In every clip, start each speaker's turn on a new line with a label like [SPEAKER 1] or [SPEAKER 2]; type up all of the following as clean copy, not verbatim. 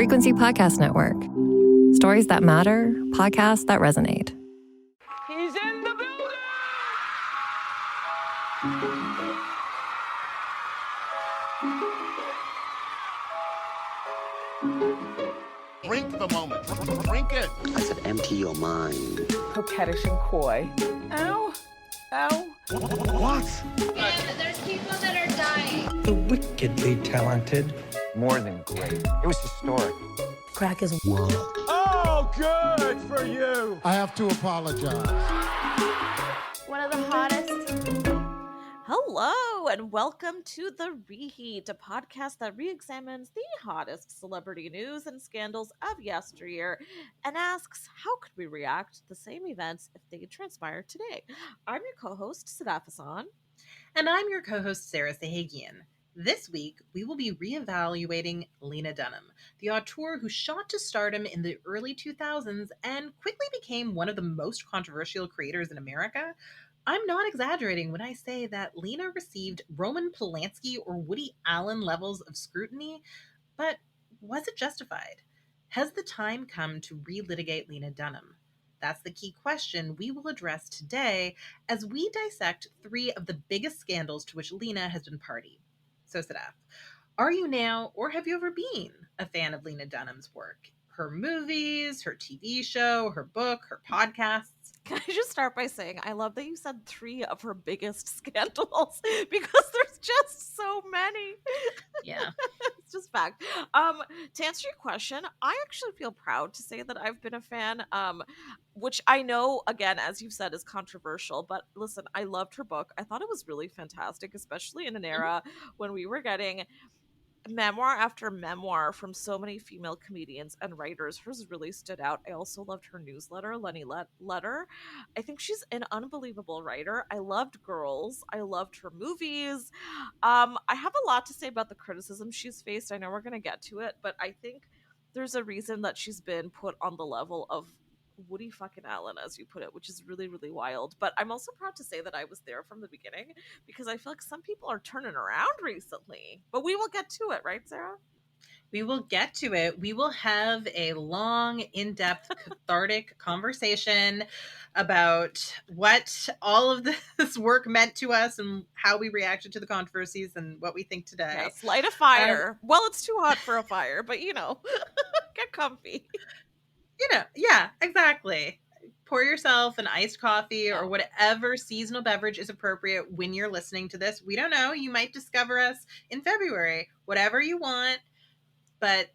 [SPEAKER 1] Frequency Podcast Network. Stories that matter, podcasts that resonate.
[SPEAKER 2] He's in the building!
[SPEAKER 3] Drink the moment. Drink it.
[SPEAKER 4] I said empty your mind.
[SPEAKER 2] Coquettish and coy. Ow. Ow.
[SPEAKER 3] What?
[SPEAKER 5] And there's people that are dying.
[SPEAKER 6] The wickedly talented.
[SPEAKER 7] More than great. It was historic.
[SPEAKER 8] Crack is
[SPEAKER 4] Wow.
[SPEAKER 3] Oh, good for you.
[SPEAKER 9] I have to apologize.
[SPEAKER 5] One of the hottest.
[SPEAKER 10] Hello, and welcome to The Reheat, a podcast that re-examines the hottest celebrity news and scandals of yesteryear and asks, how could we react to the same events if they transpired today? I'm your co-host, Sadaf.
[SPEAKER 11] And I'm your co-host, Sarah Sahagian. This week, we will be reevaluating Lena Dunham, the auteur who shot to stardom in the early 2000s and quickly became one of the most controversial creators in America. I'm not exaggerating when I say that Lena received Roman Polanski or Woody Allen levels of scrutiny, but was it justified? Has the time come to relitigate Lena Dunham? That's the key question we will address today as we dissect three of the biggest scandals to which Lena has been party. So, Sadaf, are you now, or have you ever been, a fan of Lena Dunham's work? Her movies, her TV show, her book, her podcasts?
[SPEAKER 10] Can I just start by saying I love that you said three of her biggest scandals because there's just so many.
[SPEAKER 11] Yeah.
[SPEAKER 10] It's just fact. To answer your question, I actually feel proud to say that I've been a fan, which I know, again, as you've said, is controversial. But listen, I loved her book. I thought it was really fantastic, especially in an era when we were getting memoir after memoir from so many female comedians and writers. Hers really stood out. I also loved her newsletter, Lenny Letter. I think she's an unbelievable writer. I loved Girls. I loved her movies. I have a lot to say about the criticism she's faced. I know we're going to get to it, but I think there's a reason that she's been put on the level of Woody fucking Allen, as you put it, which is really, really wild. But I'm also proud to say that I was there from the beginning because I feel like some people are turning around recently. But we will get to it, right, Sarah?
[SPEAKER 11] We will get to it. We will have a long, in-depth, cathartic conversation about what all of this work meant to us and how we reacted to the controversies and what we think today.
[SPEAKER 10] Yes, light a fire. Well, it's too hot for a fire, but get comfy.
[SPEAKER 11] Yeah, exactly. Pour yourself an iced coffee or whatever seasonal beverage is appropriate when you're listening to this. We don't know. You might discover us in February. Whatever you want, but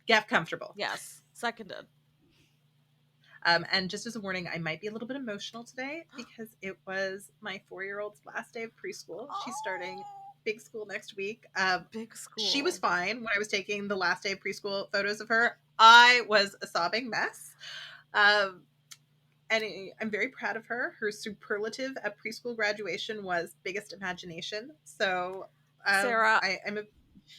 [SPEAKER 11] get comfortable.
[SPEAKER 10] Yes, seconded.
[SPEAKER 11] And just as a warning, I might be a little bit emotional today because it was my 4-year-old's last day of preschool. She's starting big school next week.
[SPEAKER 10] Big school.
[SPEAKER 11] She was fine when I was taking the last day of preschool photos of her. I was a sobbing mess. And I'm very proud of her. Her superlative at preschool graduation was biggest imagination. So,
[SPEAKER 10] Sarah,
[SPEAKER 11] I'm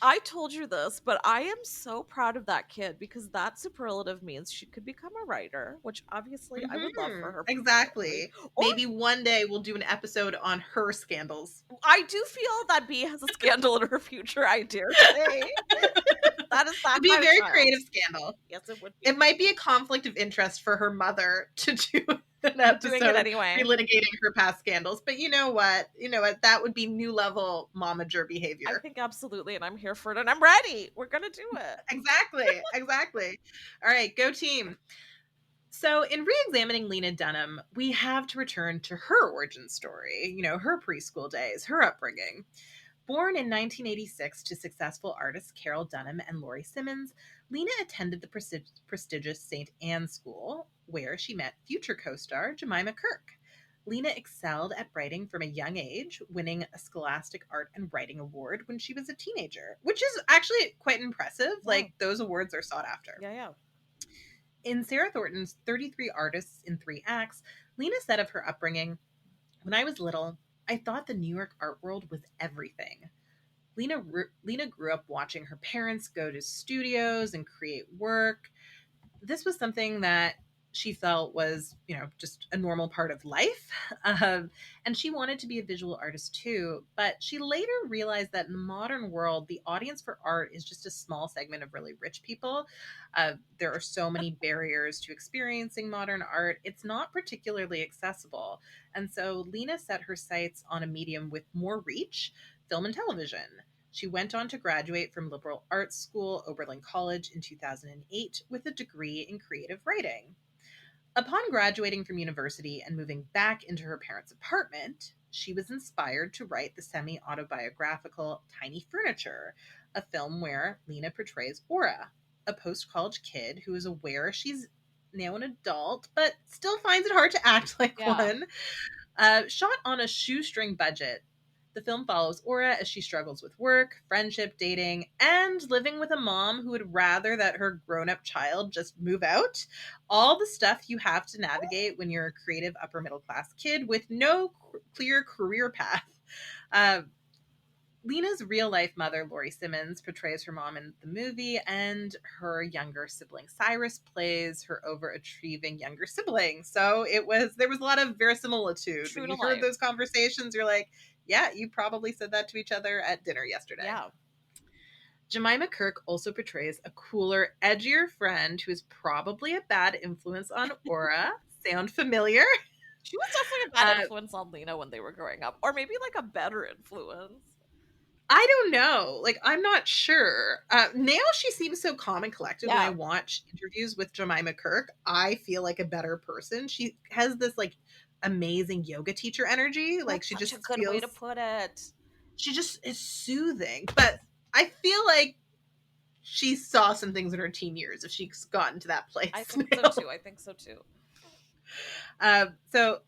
[SPEAKER 10] I told you this, but I am so proud of that kid because that superlative means she could become a writer, which obviously I would love for her.
[SPEAKER 11] Exactly. Maybe one day we'll do an episode on her scandals.
[SPEAKER 10] I do feel that B has a scandal in her future, I dare say. That is that.
[SPEAKER 11] It'd be a very creative scandal.
[SPEAKER 10] Yes, it would be.
[SPEAKER 11] It might be a conflict of interest for her mother to do an episode
[SPEAKER 10] doing it anyway,
[SPEAKER 11] relitigating her past scandals. But you know what? That would be new level momager behavior.
[SPEAKER 10] I think absolutely, and I'm here for it, and I'm ready. We're gonna do it.
[SPEAKER 11] Exactly. All right, go team. So in re-examining Lena Dunham, we have to return to her origin story, her preschool days, her upbringing. Born in 1986 to successful artists Carol Dunham and Laurie Simmons, Lena attended the prestigious St. Anne's School, where she met future co-star Jemima Kirk. Lena excelled at writing from a young age, winning a Scholastic Art and Writing Award when she was a teenager, which is actually quite impressive.
[SPEAKER 10] Yeah.
[SPEAKER 11] Like, those awards are sought after.
[SPEAKER 10] Yeah.
[SPEAKER 11] In Sarah Thornton's 33 Artists in 3 Acts, Lena said of her upbringing, "When I was little, I thought the New York art world was everything." Lena grew up watching her parents go to studios and create work. This was something that she felt was, just a normal part of life. And she wanted to be a visual artist too. But she later realized that in the modern world, the audience for art is just a small segment of really rich people. There are so many barriers to experiencing modern art. It's not particularly accessible. And so Lena set her sights on a medium with more reach, film and television. She went on to graduate from liberal arts school, Oberlin College, in 2008 with a degree in creative writing. Upon graduating from university and moving back into her parents' apartment, she was inspired to write the semi-autobiographical Tiny Furniture, a film where Lena portrays Aura, a post-college kid who is aware she's now an adult, but still finds it hard to act like one. Shot on a shoestring budget, the film follows Aura as she struggles with work, friendship, dating, and living with a mom who would rather that her grown-up child just move out. All the stuff you have to navigate when you're a creative upper middle class kid with no clear career path. Lena's real-life mother, Laurie Simmons, portrays her mom in the movie, and her younger sibling, Cyrus, plays her overachieving younger sibling. So there was a lot of verisimilitude.
[SPEAKER 10] True
[SPEAKER 11] when
[SPEAKER 10] to
[SPEAKER 11] you heard
[SPEAKER 10] life.
[SPEAKER 11] those conversations, you're like, yeah, you probably said that to each other at dinner yesterday.
[SPEAKER 10] Yeah.
[SPEAKER 11] Jemima Kirk also portrays a cooler, edgier friend who is probably a bad influence on Aura. Sound familiar?
[SPEAKER 10] She was definitely a bad influence on Lena when they were growing up, or maybe like a better influence.
[SPEAKER 11] I don't know. Like, I'm not sure. Now she seems so calm and collected. When I watch interviews with Jemima Kirk, I feel like a better person. She has this like amazing yoga teacher energy. Like, she just
[SPEAKER 10] a good
[SPEAKER 11] feels,
[SPEAKER 10] way to put it.
[SPEAKER 11] She just is soothing. But I feel like she saw some things in her teen years if she's gotten to that place.
[SPEAKER 10] I think so too.
[SPEAKER 11] So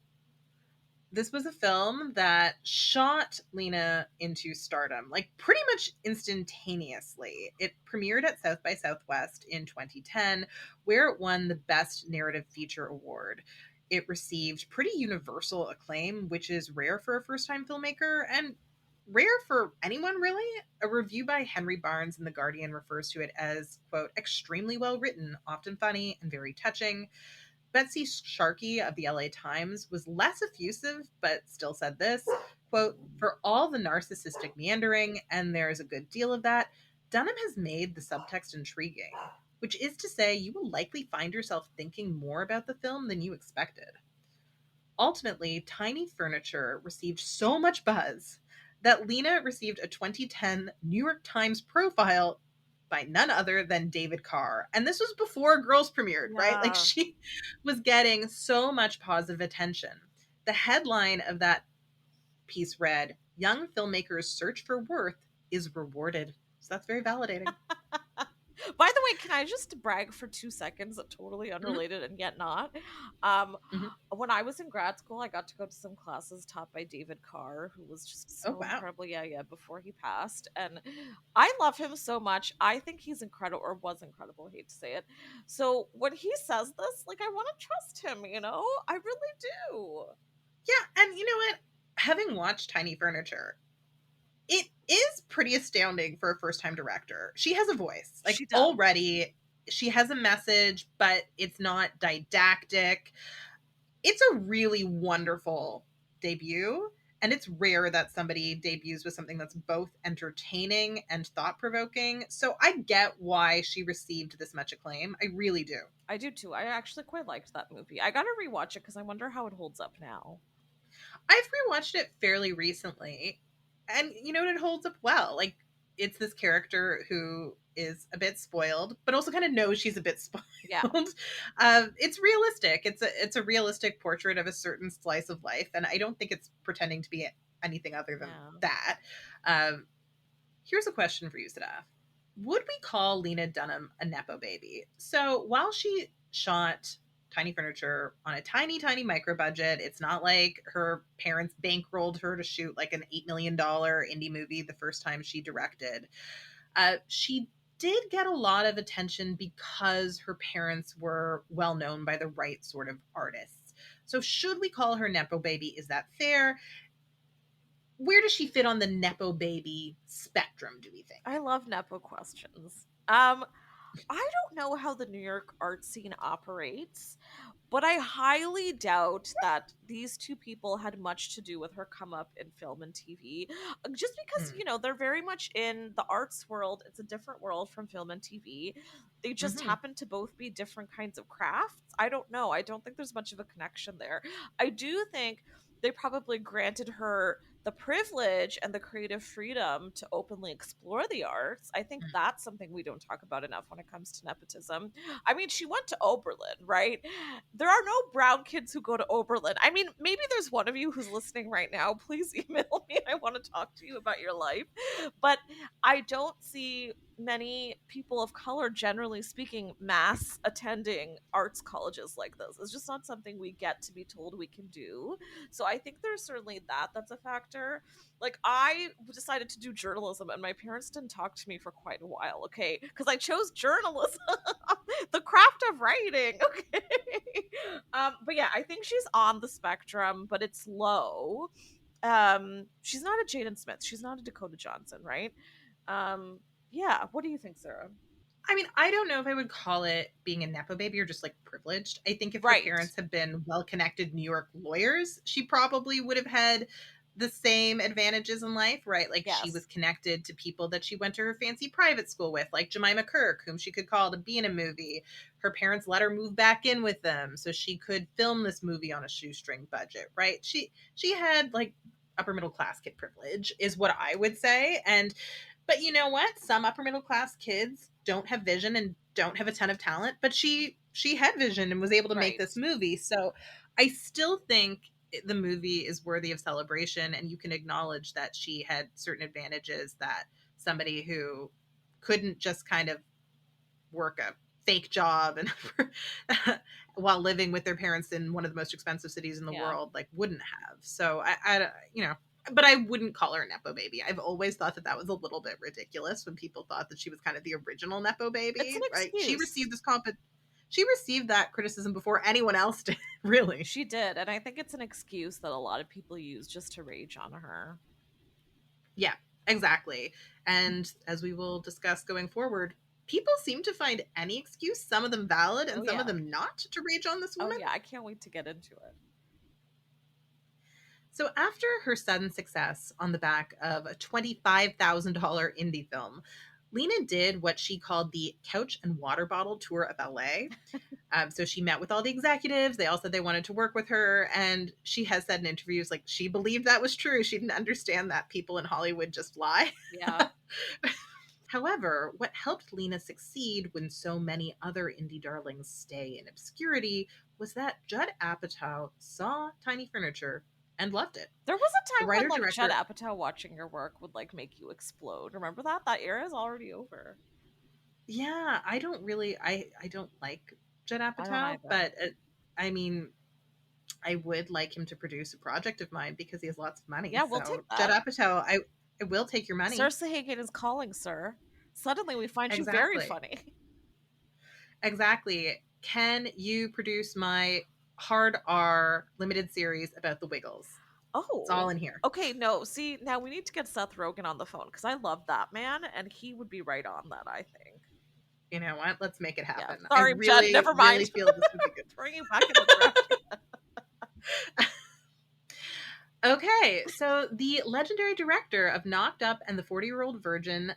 [SPEAKER 11] this was a film that shot Lena into stardom, like pretty much instantaneously. It premiered at South by Southwest in 2010, where it won the Best Narrative Feature Award. It received pretty universal acclaim, which is rare for a first-time filmmaker and rare for anyone, really. A review by Henry Barnes in The Guardian refers to it as, quote, extremely well written, often funny, and very touching. Betsy Sharkey of the LA Times was less effusive, but still said this, quote, for all the narcissistic meandering, and there's a good deal of that, Dunham has made the subtext intriguing, which is to say you will likely find yourself thinking more about the film than you expected. Ultimately, Tiny Furniture received so much buzz that Lena received a 2010 New York Times profile by none other than David Carr. And this was before Girls premiered, right? Like, she was getting so much positive attention. The headline of that piece read, "Young filmmakers' search for worth is rewarded." So that's very validating.
[SPEAKER 10] By the way, can I just brag for 2 seconds? Totally unrelated and yet not. When I was in grad school, I got to go to some classes taught by David Carr, who was just so incredible. Yeah, before he passed. And I love him so much. I think he's incredible, or was incredible. I hate to say it. So when he says this, like, I want to trust him, I really do.
[SPEAKER 11] Yeah, and you know what? Having watched Tiny Furniture, it is pretty astounding for a first-time director. She has a voice. Like, already, she has a message, but it's not didactic. It's a really wonderful debut, and it's rare that somebody debuts with something that's both entertaining and thought-provoking. So I get why she received this much acclaim. I really do.
[SPEAKER 10] I do too. I actually quite liked that movie. I gotta rewatch it because I wonder how it holds up now.
[SPEAKER 11] I've rewatched it fairly recently, and it holds up well. Like, it's this character who is a bit spoiled, but also kind of knows she's a bit spoiled.
[SPEAKER 10] Yeah.
[SPEAKER 11] It's realistic. It's a realistic portrait of a certain slice of life, and I don't think it's pretending to be anything other than that. Here's a question for you, Sadaf. Would we call Lena Dunham a Nepo baby? So while she shot Tiny Furniture on a tiny, tiny micro budget, it's not like her parents bankrolled her to shoot like an $8 million indie movie the first time she directed. She did get a lot of attention because her parents were well known by the right sort of artists. So should we call her Nepo baby? Is that fair? Where does she fit on the Nepo baby spectrum, do we think?
[SPEAKER 10] I love Nepo questions. I don't know how the New York art scene operates, but I highly doubt that these two people had much to do with her come up in film and TV. Just because,
[SPEAKER 11] Mm.
[SPEAKER 10] they're very much in the arts world. It's a different world from film and TV. They just
[SPEAKER 11] Hmm.
[SPEAKER 10] happen to both be different kinds of crafts. I don't know. I don't think there's much of a connection there. I do think they probably granted her the privilege and the creative freedom to openly explore the arts. I think that's something we don't talk about enough when it comes to nepotism. I mean, she went to Oberlin, right? There are no brown kids who go to Oberlin. I mean, maybe there's one of you who's listening right now. Please email me. I want to talk to you about your life. But I don't see many people of color, generally speaking, mass attending arts colleges like this. It's just not something we get to be told we can do. So I think there's certainly that's a factor. Like, I decided to do journalism and my parents didn't talk to me for quite a while, okay? Because I chose journalism, the craft of writing, okay? But yeah, I think she's on the spectrum, but it's low. She's not a Jaden Smith. She's not a Dakota Johnson, right? Um, yeah. What do you think, Sarah?
[SPEAKER 11] I mean, I don't know if I would call it being a Nepo baby or just like privileged. I think if her
[SPEAKER 10] Right.
[SPEAKER 11] parents had been well connected New York lawyers, she probably would have had the same advantages in life, right? Like she was
[SPEAKER 10] Yes.
[SPEAKER 11] connected to people that she went to her fancy private school with, like Jemima Kirk, whom she could call to be in a movie. Her parents let her move back in with them so she could film this movie on a shoestring budget, right? She had like upper middle class kid privilege is what I would say. And but you know what? Some upper middle class kids don't have vision and don't have a ton of talent, but she had vision and was able to make
[SPEAKER 10] Right.
[SPEAKER 11] this movie. So I still think the movie is worthy of celebration, and you can acknowledge that she had certain advantages that somebody who couldn't just kind of work a fake job and while living with their parents in one of the most expensive cities in the
[SPEAKER 10] Yeah.
[SPEAKER 11] world like wouldn't have. So I but I wouldn't call her a nepo baby. I've always thought that that was a little bit ridiculous when people thought that she was kind of the original nepo
[SPEAKER 10] It's
[SPEAKER 11] baby,
[SPEAKER 10] an
[SPEAKER 11] right?
[SPEAKER 10] excuse.
[SPEAKER 11] She received that criticism before anyone else did, really.
[SPEAKER 10] She did, and I think it's an excuse that a lot of people use just to rage on her.
[SPEAKER 11] Yeah, exactly. And as we will discuss going forward, people seem to find any excuse, some of them valid
[SPEAKER 10] Oh
[SPEAKER 11] and some of
[SPEAKER 10] yeah.
[SPEAKER 11] them not, to rage on this
[SPEAKER 10] Oh
[SPEAKER 11] woman.
[SPEAKER 10] yeah, I can't wait to get into it.
[SPEAKER 11] So after her sudden success on the back of a $25,000 indie film, Lena did what she called the couch and water bottle tour of LA. So she met with all the executives. They all said they wanted to work with her. And she has said in interviews, like, she believed that was true. She didn't understand that people in Hollywood just lie.
[SPEAKER 10] Yeah.
[SPEAKER 11] However, what helped Lena succeed when so many other indie darlings stay in obscurity was that Judd Apatow saw Tiny Furniture and loved it.
[SPEAKER 10] There was a
[SPEAKER 11] The
[SPEAKER 10] time when
[SPEAKER 11] writer
[SPEAKER 10] like Judd
[SPEAKER 11] director,
[SPEAKER 10] Apatow watching your work would like make you explode. Remember that? That era is already over.
[SPEAKER 11] yeah, I don't really, I don't like Judd
[SPEAKER 10] I don't
[SPEAKER 11] Apatow,
[SPEAKER 10] either.
[SPEAKER 11] but I mean, I would like him to produce a project of mine because he has lots of money.
[SPEAKER 10] Yeah, we'll take
[SPEAKER 11] So Judd
[SPEAKER 10] that.
[SPEAKER 11] Apatow, I will take your money.
[SPEAKER 10] Sir Sahagan is calling, sir. Suddenly we find you very
[SPEAKER 11] Exactly.
[SPEAKER 10] funny.
[SPEAKER 11] Exactly. Can you produce my hard R limited series about the Wiggles? It's all
[SPEAKER 10] Oh.
[SPEAKER 11] in here.
[SPEAKER 10] Okay, no, see, now we need to get Seth Rogen on the phone because I love that man and he would be right on that, I think.
[SPEAKER 11] You know what? Let's make it
[SPEAKER 10] Yeah.
[SPEAKER 11] happen. I
[SPEAKER 10] Sorry, Judd,
[SPEAKER 11] really,
[SPEAKER 10] never
[SPEAKER 11] really
[SPEAKER 10] mind.
[SPEAKER 11] feel this would be good.
[SPEAKER 10] Throwing you back in the draft.
[SPEAKER 11] Okay, so the legendary director of Knocked Up and the 40-Year-Old Virgin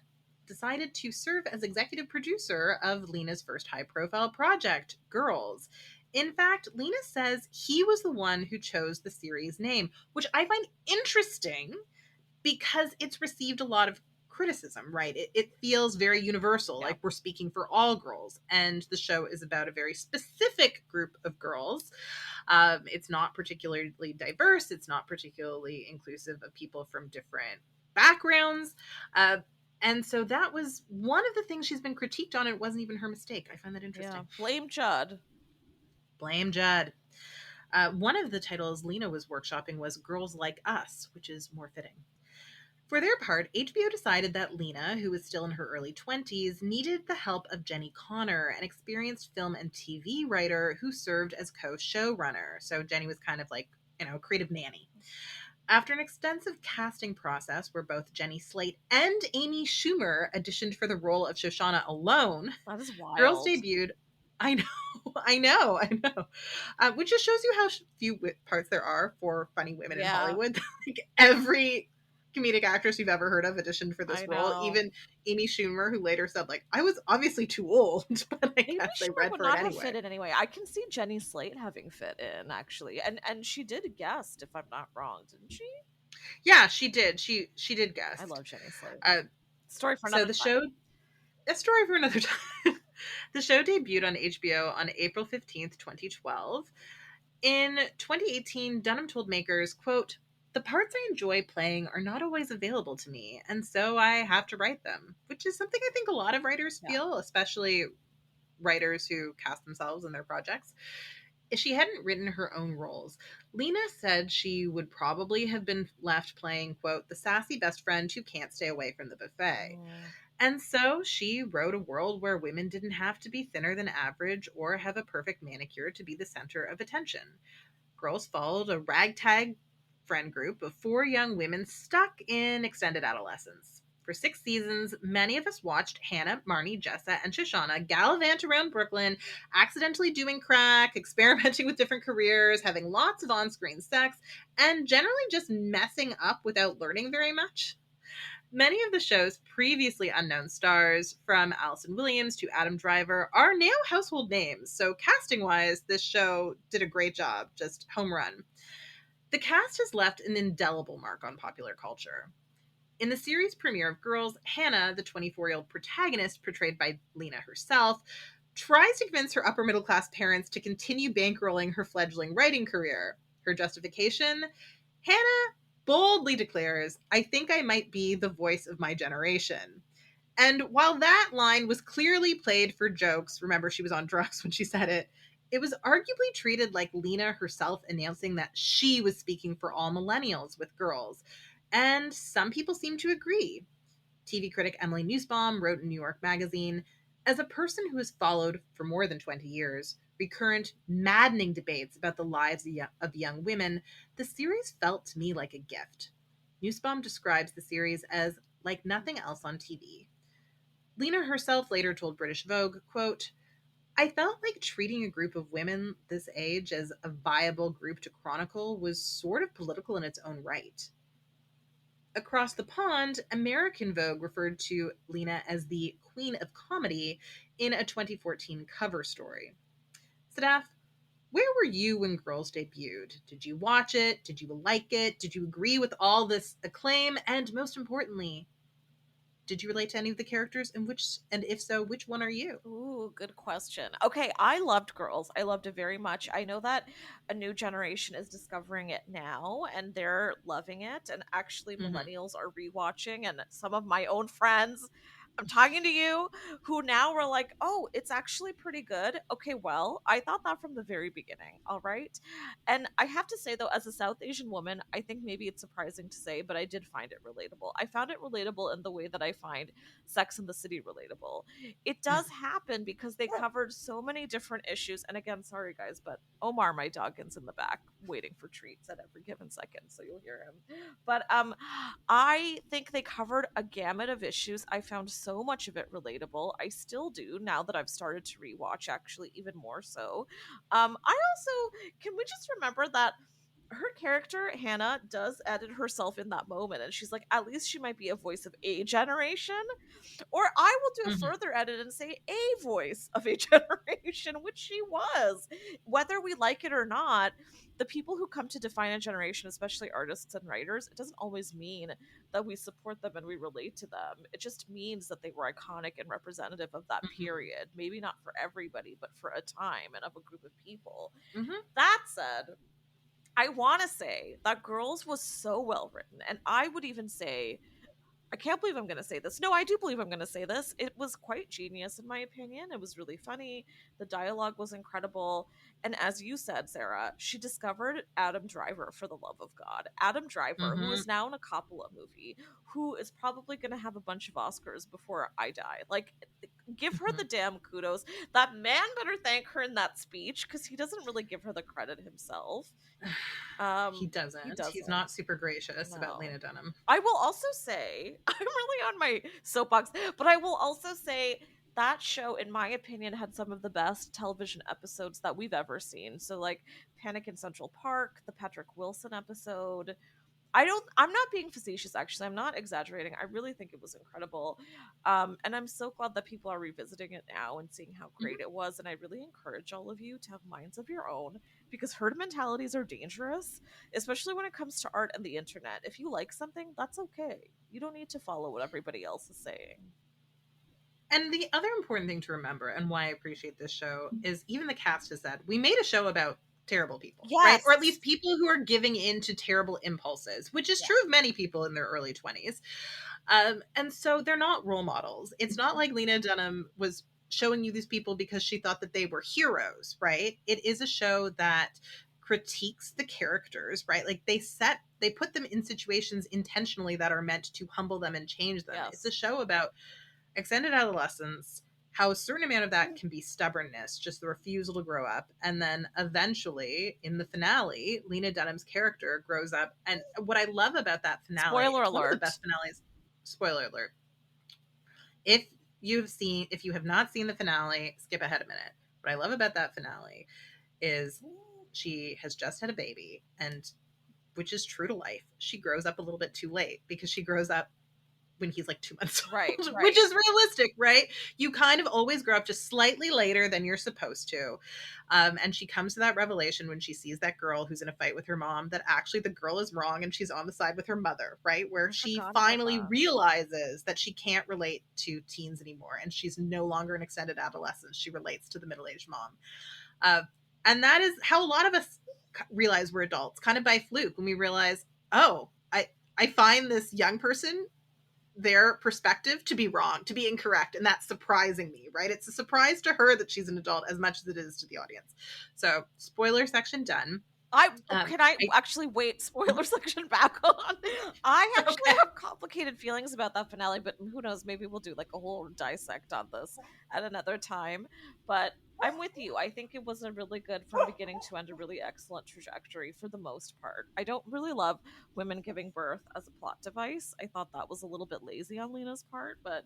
[SPEAKER 11] decided to serve as executive producer of Lena's first high-profile project, Girls. In fact, Lena says he was the one who chose the series name, which I find interesting because it's received a lot of criticism, right? It feels very universal,
[SPEAKER 10] Yeah.
[SPEAKER 11] like we're speaking for all girls. And the show is about a very specific group of girls. It's not particularly diverse, it's not particularly inclusive of people from different backgrounds. And so that was one of the things she's been critiqued on. It wasn't even her mistake. I find that interesting.
[SPEAKER 10] Yeah. Blame Judd.
[SPEAKER 11] Blame Judd. One of the titles Lena was workshopping was Girls Like Us, which is more fitting. For their part, HBO decided that Lena, who was still in her early 20s, needed the help of Jenny Connor, an experienced film and TV writer who served as co-showrunner. So Jenny was kind of like, creative nanny. After an extensive casting process where both Jenny Slate and Amy Schumer auditioned for the role of Shoshana alone,
[SPEAKER 10] That is
[SPEAKER 11] Girls
[SPEAKER 10] wild.
[SPEAKER 11] debuted. I know, I know. Which just shows you how few parts there are for funny women in
[SPEAKER 10] Yeah.
[SPEAKER 11] Hollywood. Like every comedic actress you've ever heard of auditioned for this
[SPEAKER 10] I
[SPEAKER 11] role.
[SPEAKER 10] know.
[SPEAKER 11] Even Amy Schumer, who later said, like, I was obviously too old, but I
[SPEAKER 10] Amy
[SPEAKER 11] guess they
[SPEAKER 10] Schumer
[SPEAKER 11] read
[SPEAKER 10] would
[SPEAKER 11] for it
[SPEAKER 10] not have
[SPEAKER 11] anyway.
[SPEAKER 10] fit in anyway. I can see Jenny Slate having fit in, actually. And she did guest, if I'm not wrong, didn't she?
[SPEAKER 11] Yeah, she did. She did guess.
[SPEAKER 10] I love Jenny Slate.
[SPEAKER 11] Uh,
[SPEAKER 10] Story for
[SPEAKER 11] so
[SPEAKER 10] another
[SPEAKER 11] the
[SPEAKER 10] time.
[SPEAKER 11] show, a story for another time. The show debuted on HBO on April 15th, 2012. In 2018, Dunham told makers, quote, "The parts I enjoy playing are not always available to me, and so I have to write them," which is something I think a lot of writers feel, especially writers who cast themselves in their projects. If she hadn't written her own roles, Lena said she would probably have been left playing, quote, "the sassy best friend who can't stay away from the buffet." And so she wrote a world where women didn't have to be thinner than average or have a perfect manicure to be the center of attention. Girls followed a ragtag friend group of 4 young women stuck in extended adolescence. For 6 seasons, many of us watched Hannah, Marnie, Jessa, and Shoshana gallivant around Brooklyn, accidentally doing crack, experimenting with different careers, having lots of on-screen sex, and generally just messing up without learning very much. Many of the show's previously unknown stars, from Allison Williams to Adam Driver, are now household names. So casting-wise, this show did a great job, just home run. The cast has left an indelible mark on popular culture. In the series premiere of Girls, Hannah, the 24-year-old protagonist portrayed by Lena herself, tries to convince her upper-middle-class parents to continue bankrolling her fledgling writing career. Her justification? Hannah boldly declares, "I think I might be the voice of my generation." And while that line was clearly played for jokes, remember she was on drugs when she said it, it was arguably treated like Lena herself announcing that she was speaking for all millennials with Girls. And some people seem to agree. TV critic Emily Nussbaum wrote in New York Magazine, "As a person who has followed, for more than 20 years, recurrent, maddening debates about the lives of young women, the series felt to me like a gift." Nussbaum describes the series as like nothing else on TV. Lena herself later told British Vogue, quote, "I felt like treating a group of women this age as a viable group to chronicle was sort of political in its own right." Across the pond, American Vogue referred to Lena as the Queen of Comedy in a 2014 cover story. Sadaf, where were you when Girls debuted? Did you watch it? Did you like it? Did you agree with all this acclaim? And most importantly, did you relate to any of the characters? And if so, which one are you?
[SPEAKER 10] Ooh, good question. Okay, I loved Girls. I loved it very much. I know that a new generation is discovering it now and they're loving it. And actually, millennials are rewatching, and some of my own friends, I'm talking to you, who now were like, oh, it's actually pretty good. Okay, well, I thought that from the very beginning. All right. And I have to say, though, as a South Asian woman, I think maybe it's surprising to say, but I did find it relatable. I found it relatable in the way that I find Sex and the City relatable. It does happen because they covered so many different issues. And again, sorry guys, but Omar, my doggin's in the back waiting for treats at every given second, so you'll hear him. But I think they covered a gamut of issues. I found so much of it relatable. I still do now that I've started to rewatch, actually, even more so. I also, can we just remember that her character Hannah does edit herself in that moment, and she's like, at least she might be a voice of a generation, or I will do a further edit and say a voice of a generation, which she was. Whether we like it or not, the people who come to define a generation, especially artists and writers, it doesn't always mean that we support them and we relate to them. It just means that they were iconic and representative of that period. Maybe not for everybody, but for a time and of a group of people. That said, I want to say that Girls was so well written. And I would even say, I can't believe I'm going to say this. No, I do believe I'm going to say this. It was quite genius, in my opinion. It was really funny. The dialogue was incredible. And as you said, Sarah, she discovered Adam Driver, for the love of God. Adam Driver, who is now in a Coppola movie, who is probably going to have a bunch of Oscars before I die. Like, give her the damn kudos. That man better thank her in that speech because he doesn't really give her the credit himself.
[SPEAKER 11] He doesn't.
[SPEAKER 10] He doesn't.
[SPEAKER 11] He's not super gracious about
[SPEAKER 10] No.
[SPEAKER 11] Lena Dunham.
[SPEAKER 10] I will also say, I'm really on my soapbox, but I will also say that show, in my opinion, had some of the best television episodes that we've ever seen. So, like Panic in Central Park, the Patrick Wilson episode. I'm not being facetious, actually. I'm not exaggerating. I really think it was incredible. And I'm so glad that people are revisiting it now and seeing how great it was. And I really encourage all of you to have minds of your own because herd mentalities are dangerous, especially when it comes to art and the internet. If you like something, that's okay. You don't need to follow what everybody else is saying.
[SPEAKER 11] And the other important thing to remember, and why I appreciate this show, is even the cast has said, we made a show about terrible people, right? Or at least people who are giving in to terrible impulses, which is true of many people in their early 20s. And so they're not role models. It's not like Lena Dunham was showing you these people because she thought that they were heroes, right? It is a show that critiques the characters, right? Like they put them in situations intentionally that are meant to humble them and change them. It's a show about extended adolescence, how a certain amount of that can be stubbornness, just the refusal to grow up. And then eventually in the finale, Lena Dunham's character grows up. And what I love about that finale,
[SPEAKER 10] Spoiler alert.
[SPEAKER 11] one of the best finales, spoiler alert. If you have not seen the finale, skip ahead a minute. What I love about that finale is she has just had a baby, and which is true to life. She grows up a little bit too late because she grows up when he's like 2 months old,
[SPEAKER 10] right.
[SPEAKER 11] which is realistic, right? You kind of always grow up just slightly later than you're supposed to. And she comes to that revelation when she sees that girl who's in a fight with her mom, that actually the girl is wrong and she's on the side with her mother, right? Where she finally realizes that she can't relate to teens anymore. And she's no longer an extended adolescence. She relates to the middle-aged mom. And that is how a lot of us realize we're adults, kind of by fluke, when we realize, oh, I find this young person, their perspective to be wrong, to be incorrect, and that's surprising me, right? It's a surprise to her that she's an adult as much as it is to the audience. So, spoiler section done.
[SPEAKER 10] Can I actually wait? Spoiler section back on. I actually have complicated feelings about that finale, but who knows? Maybe we'll do like a whole dissect on this at another time. But I'm with you. I think it was a really good, from beginning to end, a really excellent trajectory for the most part. I don't really love women giving birth as a plot device. I thought that was a little bit lazy on Lena's part, but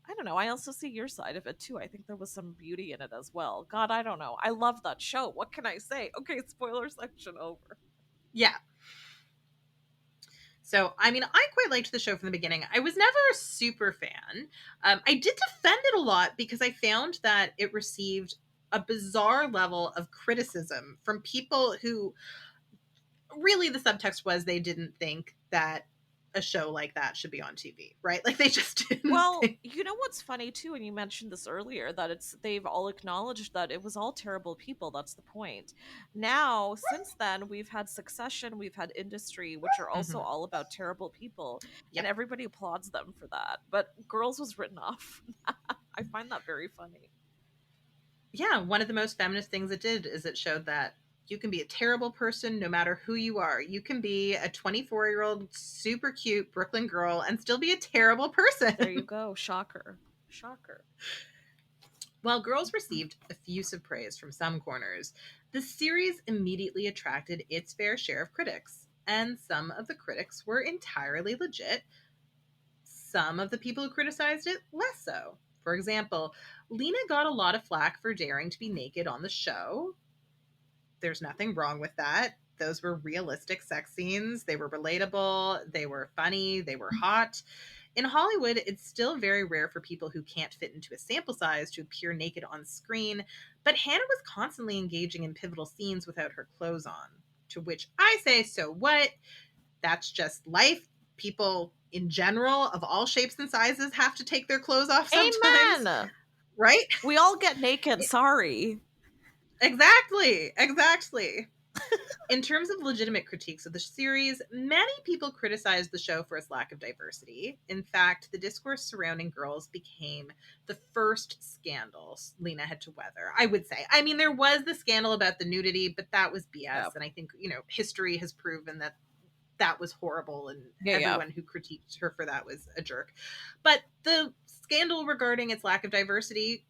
[SPEAKER 10] I don't know. I also see your side of it too. I think there was some beauty in it as well. God, I don't know. I love that show. What can I say? Okay, spoiler section over.
[SPEAKER 11] Yeah. So, I mean, I quite liked the show from the beginning. I was never a super fan. I did defend it a lot because I found that it received a bizarre level of criticism from people who really the subtext was they didn't think that a show like that should be on TV, right? Like they just didn't.
[SPEAKER 10] Well, you know what's funny too, and you mentioned this earlier, that they've all acknowledged that it was all terrible people. That's the point. Now, since then, we've had Succession, we've had Industry, which are also all about terrible people, and everybody applauds them for that. But Girls was written off. I find that very funny.
[SPEAKER 11] Yeah, one of the most feminist things it did is it showed that you can be a terrible person no matter who you are. You can be a 24-year-old super cute Brooklyn girl and still be a terrible person.
[SPEAKER 10] There you go. Shocker. Shocker.
[SPEAKER 11] While Girls received effusive praise from some corners, the series immediately attracted its fair share of critics. And some of the critics were entirely legit. Some of the people who criticized it, less so. For example, Lena got a lot of flack for daring to be naked on the show. There's nothing wrong with that. Those were realistic sex scenes. They were relatable. They were funny. They were hot. In Hollywood, it's still very rare for people who can't fit into a sample size to appear naked on screen, but Hannah was constantly engaging in pivotal scenes without her clothes on. To which I say, so what? That's just life. People in general, of all shapes and sizes, have to take their clothes off sometimes.
[SPEAKER 10] Amen.
[SPEAKER 11] Right?
[SPEAKER 10] We all get naked. Sorry.
[SPEAKER 11] Exactly. In terms of legitimate critiques of the series, many people criticized the show for its lack of diversity. In fact, the discourse surrounding Girls became the first scandal Lena had to weather, I would say. I mean, there was the scandal about the nudity, but that was BS. Yep. And I think, history has proven that that was horrible, and
[SPEAKER 10] Yeah,
[SPEAKER 11] everyone who critiqued her for that was a jerk. But the scandal regarding its lack of diversity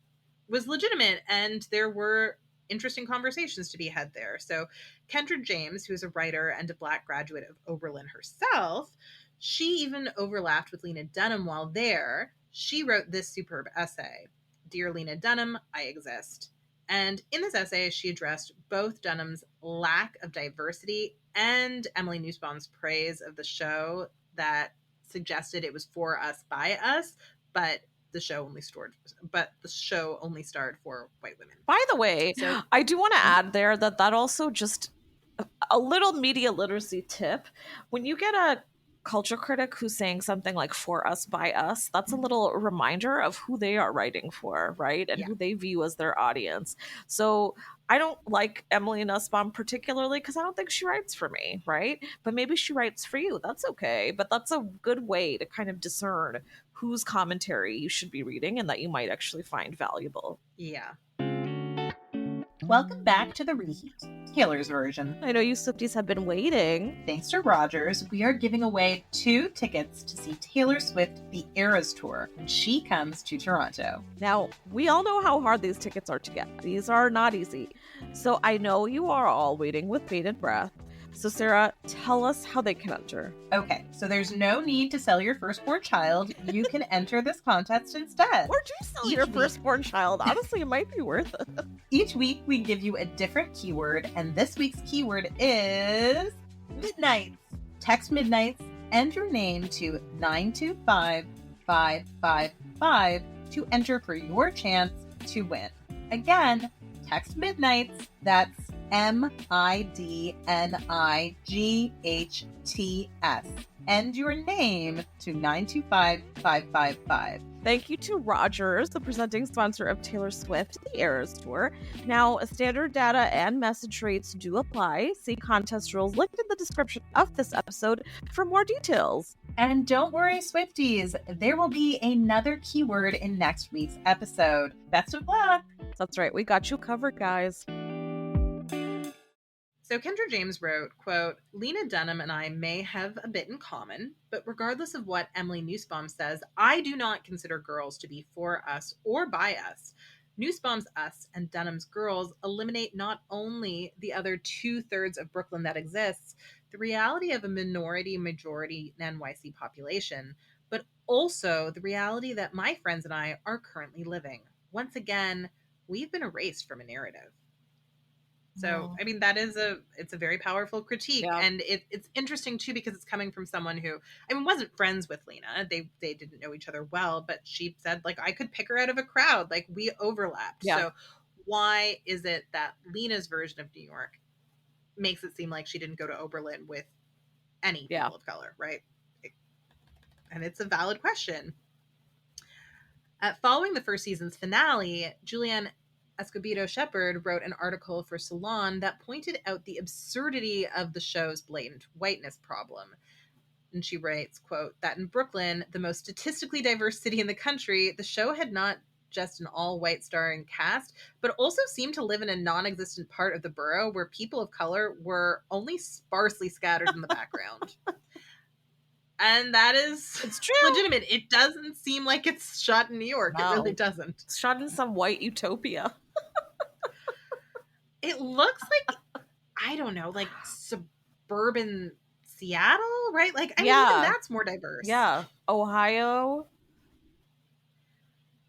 [SPEAKER 11] was legitimate, and there were interesting conversations to be had there. So Kendra James, who is a writer and a Black graduate of Oberlin herself, she even overlapped with Lena Dunham while there. She wrote this superb essay, Dear Lena Dunham, I Exist. And in this essay, she addressed both Dunham's lack of diversity and Emily Nussbaum's praise of the show that suggested it was for us by us, but the show only starred for white women.
[SPEAKER 10] By the way,
[SPEAKER 11] So-
[SPEAKER 10] I do want to add there that also just a little media literacy tip. When you get a culture critic who's saying something like for us by us, that's a little reminder of who they are writing for, right? And who they view as their audience. So I don't like Emily Nussbaum particularly because I don't think she writes for me, right? But maybe she writes for you. That's okay. But that's a good way to kind of discern whose commentary you should be reading and that you might actually find valuable.
[SPEAKER 11] Yeah. Welcome back to the Reheat, Taylor's version.
[SPEAKER 10] I know you Swifties have been waiting.
[SPEAKER 11] Thanks to Rogers, we are giving away 2 tickets to see Taylor Swift The Eras Tour when she comes to Toronto.
[SPEAKER 10] Now, we all know how hard these tickets are to get. These are not easy. So I know you are all waiting with bated breath. So Sarah, tell us how they can enter.
[SPEAKER 11] Okay, so there's no need to sell your firstborn child. You can enter this contest instead.
[SPEAKER 10] Or do sell your firstborn child. Honestly, it might be worth it.
[SPEAKER 11] Each week, we give you a different keyword, and this week's keyword is Midnights. Text Midnights and your name to 925-555 to enter for your chance to win. Again, text Midnights, that's MIDNIGHTS, and your name to 925-555.
[SPEAKER 10] Thank you to Rogers, the presenting sponsor of Taylor Swift The Eras Tour. Now, standard data and message rates do apply. See contest rules linked in the description of this episode for more details.
[SPEAKER 11] And don't worry, Swifties, there will be another keyword in next week's episode. Best of luck!
[SPEAKER 10] That's right, we got you covered, guys.
[SPEAKER 11] So Kendra James wrote, quote, Lena Dunham and I may have a bit in common, but regardless of what Emily Nussbaum says, I do not consider girls to be for us or by us. Nussbaum's us and Dunham's girls eliminate not only the other 2/3 of Brooklyn that exists, the reality of a majority NYC population, but also the reality that my friends and I are currently living. Once again, we've been erased from a narrative. So, I mean, it's a very powerful critique.
[SPEAKER 10] Yeah.
[SPEAKER 11] And it's interesting, too, because it's coming from someone who, I mean, wasn't friends with Lena. They didn't know each other well, but she said, like, I could pick her out of a crowd. Like, we overlapped.
[SPEAKER 10] Yeah.
[SPEAKER 11] So why is it that Lena's version of New York makes it seem like she didn't go to Oberlin with any people of color, right? And it's a valid question. Following the first season's finale, Julianne Escobedo Shepard wrote an article for Salon that pointed out the absurdity of the show's blatant whiteness problem. And she writes, quote, that in Brooklyn, the most statistically diverse city in the country, the show had not just an all-white starring cast, but also seemed to live in a non-existent part of the borough where people of color were only sparsely scattered in the background. And that is legitimate. It doesn't seem like it's shot in New York. No. It really doesn't.
[SPEAKER 10] It's shot in some white utopia.
[SPEAKER 11] It looks like, I don't know, like suburban Seattle, right? Like, I mean, even that's more diverse.
[SPEAKER 10] Yeah. Ohio.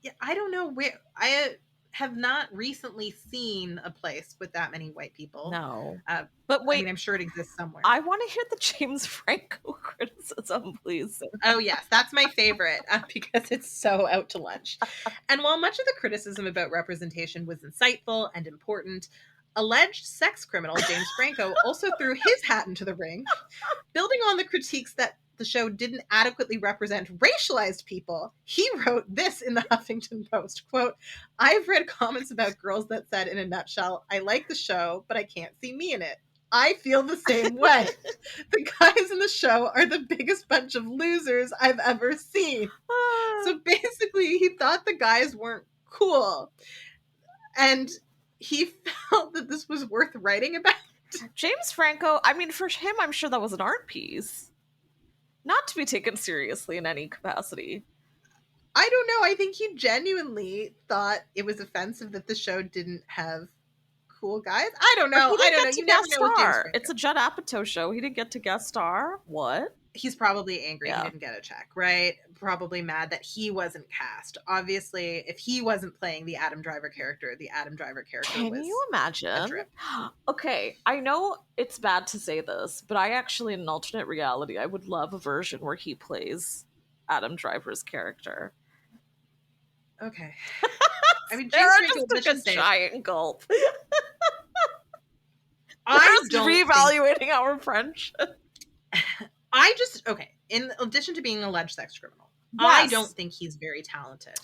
[SPEAKER 11] Yeah, I don't know where. I have not recently seen a place with that many white people.
[SPEAKER 10] No. But wait.
[SPEAKER 11] I mean, I'm sure it exists somewhere.
[SPEAKER 10] I want to hear the James Franco criticism, please.
[SPEAKER 11] Oh, yes. That's my favorite because it's so out to lunch. And while much of the criticism about representation was insightful and important, alleged sex criminal James Franco also threw his hat into the ring, building on the critiques that the show didn't adequately represent racialized people. He wrote this in the Huffington Post, quote, I've read comments about girls that said, in a nutshell, I like the show, but I can't see me in it. I feel the same way. The guys in the show are the biggest bunch of losers I've ever seen. So basically, he thought the guys weren't cool. And he felt that this was worth writing about.
[SPEAKER 10] James Franco, I mean, for him, I'm sure that was an art piece. Not to be taken seriously in any capacity.
[SPEAKER 11] I don't know. I think he genuinely thought it was offensive that the show didn't have cool guys. I don't know.
[SPEAKER 10] He
[SPEAKER 11] I
[SPEAKER 10] didn't
[SPEAKER 11] don't
[SPEAKER 10] get
[SPEAKER 11] know.
[SPEAKER 10] to
[SPEAKER 11] You never
[SPEAKER 10] guest
[SPEAKER 11] know with James
[SPEAKER 10] star.
[SPEAKER 11] Franco.
[SPEAKER 10] It's a Judd Apatow show. He didn't get to guest star. What?
[SPEAKER 11] He's probably angry
[SPEAKER 10] Yeah.
[SPEAKER 11] he didn't get a check, right? Probably mad that he wasn't cast. Obviously, if he wasn't playing the Adam Driver character
[SPEAKER 10] Can
[SPEAKER 11] was
[SPEAKER 10] you
[SPEAKER 11] a
[SPEAKER 10] imagine?
[SPEAKER 11] drip.
[SPEAKER 10] Okay, I know it's bad to say this, but I actually, in an alternate reality, I would love a version where he plays Adam Driver's character.
[SPEAKER 11] Okay. I mean, James
[SPEAKER 10] Sarah
[SPEAKER 11] Franco,
[SPEAKER 10] just
[SPEAKER 11] let's
[SPEAKER 10] took a
[SPEAKER 11] just say,
[SPEAKER 10] I
[SPEAKER 11] I
[SPEAKER 10] We're
[SPEAKER 11] don't think,
[SPEAKER 10] reevaluating our friendship.
[SPEAKER 11] in addition to being an alleged sex criminal,
[SPEAKER 10] Yes.
[SPEAKER 11] I don't think he's very talented.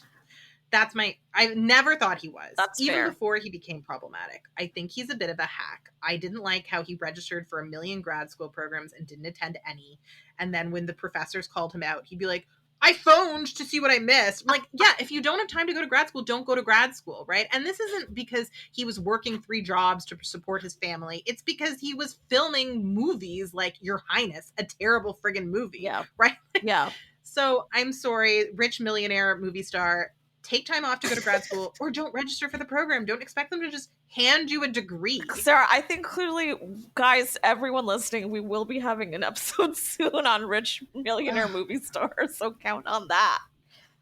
[SPEAKER 11] I never thought he was.
[SPEAKER 10] That's
[SPEAKER 11] even
[SPEAKER 10] fair.
[SPEAKER 11] before he became problematic. I think he's a bit of a hack. I didn't like how he registered for 1 million grad school programs and didn't attend any. And then when the professors called him out, he'd be like, I phoned to see what I missed. I'm like, yeah, if you don't have time to go to grad school, don't go to grad school, right? And this isn't because he was working 3 jobs to support his family. It's because he was filming movies like Your Highness, a terrible friggin' movie.
[SPEAKER 10] Yeah.
[SPEAKER 11] Right?
[SPEAKER 10] Yeah.
[SPEAKER 11] So I'm sorry, rich millionaire movie star, take time off to go to grad school or don't register for the program. Don't expect them to just hand you a degree.
[SPEAKER 10] Sarah, I think clearly, guys, everyone listening, we will be having an episode soon on rich millionaire movie stars, so count on that.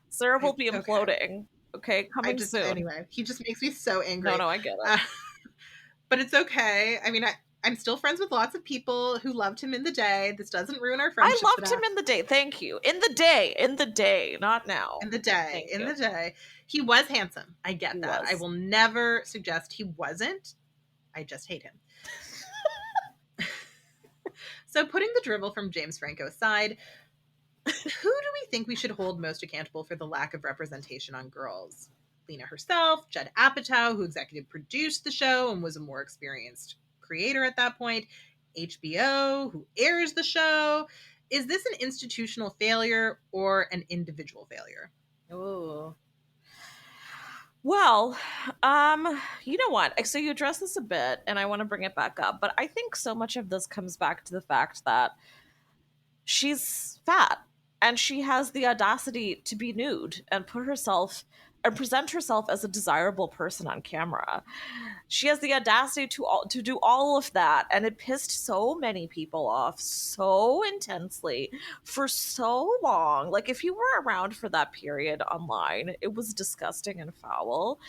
[SPEAKER 10] Sarah will be imploding. Okay, coming soon.
[SPEAKER 11] Anyway, he just makes me so angry.
[SPEAKER 10] No, I get it.
[SPEAKER 11] But it's okay. I mean, I'm still friends with lots of people who loved him in the day. This doesn't ruin our friendship.
[SPEAKER 10] I loved him in the day. Thank you. In the day, not now.
[SPEAKER 11] In the day. He was handsome. I get that. I will never suggest he wasn't. I just hate him. So putting the drivel from James Franco aside, who do we think we should hold most accountable for the lack of representation on Girls? Lena herself, Judd Apatow, who executive produced the show and was a more experienced creator at that point, HBO, who airs the show. Is this an institutional failure or an individual failure?
[SPEAKER 10] Oh. Well, you know what? So you addressed this a bit, and I want to bring it back up, but I think so much of this comes back to the fact that she's fat, and she has the audacity to be nude and put herself and present herself as a desirable person on camera. She has the audacity to do all of that, and it pissed so many people off so intensely for so long. Like, if you were around for that period online, it was disgusting and foul.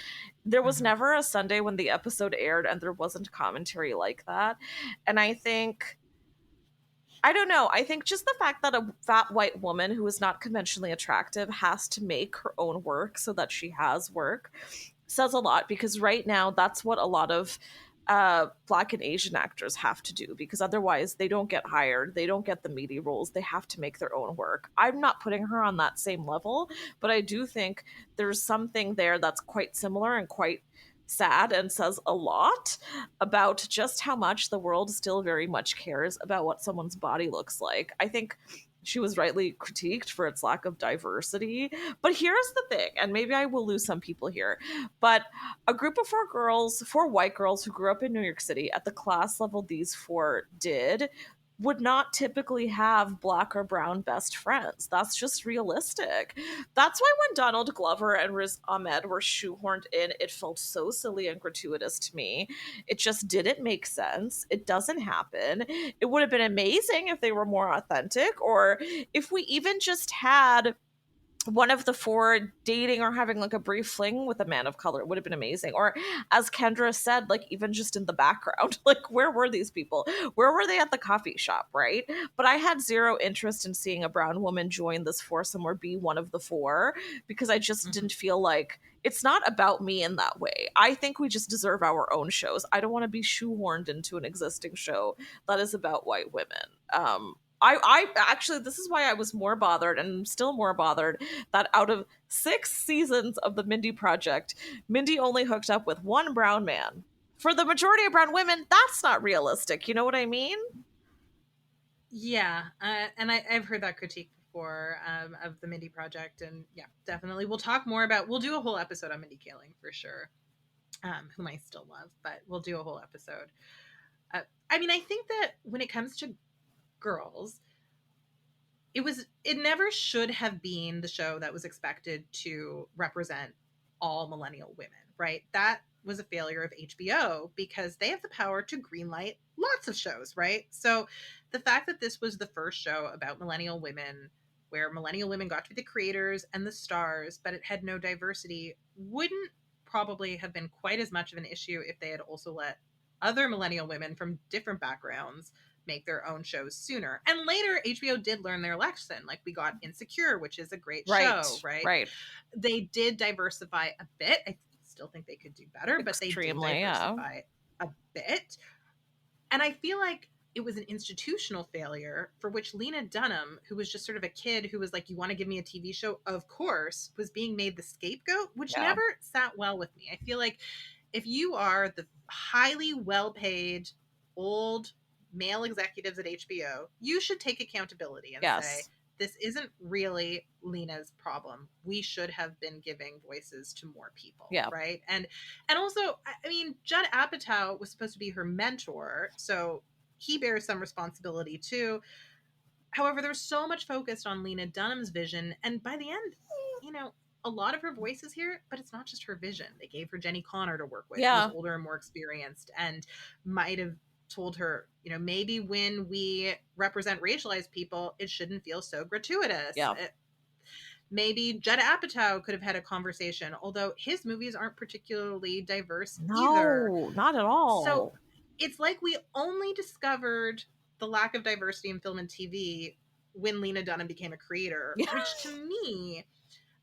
[SPEAKER 10] There was never a Sunday when the episode aired and there wasn't commentary like that. And I think, I don't know, I think just the fact that a fat white woman who is not conventionally attractive has to make her own work so that she has work says a lot, because right now that's what a lot of Black and Asian actors have to do, because otherwise they don't get hired, they don't get the meaty roles, they have to make their own work. I'm not putting her on that same level, but I do think there's something there that's quite similar and quite sad and says a lot about just how much the world still very much cares about what someone's body looks like. I think she was rightly critiqued for its lack of diversity. But here's the thing, and maybe I will lose some people here, but a group of 4 white girls who grew up in New York City at the class level these 4 did would not typically have Black or brown best friends. That's just realistic. That's why when Donald Glover and Riz Ahmed were shoehorned in, it felt so silly and gratuitous to me. It just didn't make sense. It doesn't happen. It would have been amazing if they were more authentic, or if we even just had one of the 4 dating or having like a brief fling with a man of color. It would have been amazing. Or as Kendra said, like even just in the background, like where were these people? Where were they at the coffee shop, right? But I had zero interest in seeing a brown woman join this foursome or be one of the 4, because I just didn't feel like, it's not about me in that way. I think we just deserve our own shows. I don't want to be shoehorned into an existing show that is about white women. I actually, this is why I was more bothered, and I'm still more bothered, that out of 6 seasons of the Mindy Project, Mindy only hooked up with 1 brown man. For the majority of brown women, that's not realistic. You know what I mean?
[SPEAKER 11] Yeah, and I've heard that critique before of the Mindy Project, and yeah, definitely. We'll do a whole episode on Mindy Kaling for sure, whom I still love, but we'll do a whole episode. I mean, I think that when it comes to girls, it never should have been the show that was expected to represent all millennial women, right? That was a failure of HBO because they have the power to greenlight lots of shows, right? So the fact that this was the first show about millennial women, where millennial women got to be the creators and the stars, but it had no diversity, wouldn't probably have been quite as much of an issue if they had also let other millennial women from different backgrounds make their own shows sooner. And later, HBO did learn their lesson. Like, we got Insecure, which is a great show, right?
[SPEAKER 10] Right.
[SPEAKER 11] They did diversify a bit. I still think they could do better, but they did
[SPEAKER 10] Extremely,
[SPEAKER 11] diversify a bit. And I feel like it was an institutional failure for which Lena Dunham, who was just sort of a kid who was like, you want to give me a TV show? Of course, was being made the scapegoat, which
[SPEAKER 10] Yeah.
[SPEAKER 11] never sat well with me. I feel like if you are the highly well-paid old male executives at HBO, you should take accountability and
[SPEAKER 10] Yes.
[SPEAKER 11] say, this isn't really Lena's problem. We should have been giving voices to more people,
[SPEAKER 10] Yeah.
[SPEAKER 11] right? And also, I mean, Judd Apatow was supposed to be her mentor, so he bears some responsibility too. However, there's so much focused on Lena Dunham's vision, and by the end, you know, a lot of her voice is here, but it's not just her vision. They gave her Jenny Connor to work with,
[SPEAKER 10] Yeah.
[SPEAKER 11] who's older and more experienced, and might have told her, you know, maybe when we represent racialized people, it shouldn't feel so gratuitous.
[SPEAKER 10] Yeah.
[SPEAKER 11] Maybe Judd Apatow could have had a conversation, although his movies aren't particularly diverse
[SPEAKER 10] No,
[SPEAKER 11] either.
[SPEAKER 10] not at all.
[SPEAKER 11] So it's like we only discovered the lack of diversity in film and TV when Lena Dunham became a creator, which to me,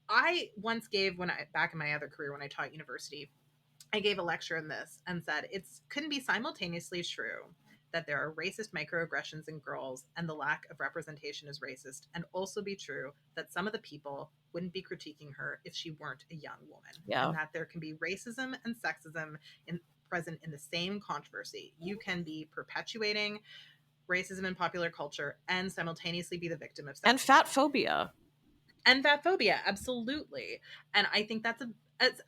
[SPEAKER 11] I once gave back in my other career when I taught university, I gave a lecture in this and said couldn't be simultaneously true that there are racist microaggressions in girls and the lack of representation is racist, and also be true that some of the people wouldn't be critiquing her if she weren't a young woman.
[SPEAKER 10] Yeah.
[SPEAKER 11] And that there can be racism and sexism present in the same controversy. You can be perpetuating racism in popular culture and simultaneously be the victim of sexism.
[SPEAKER 10] And fat phobia.
[SPEAKER 11] And fat phobia, absolutely. And I think that's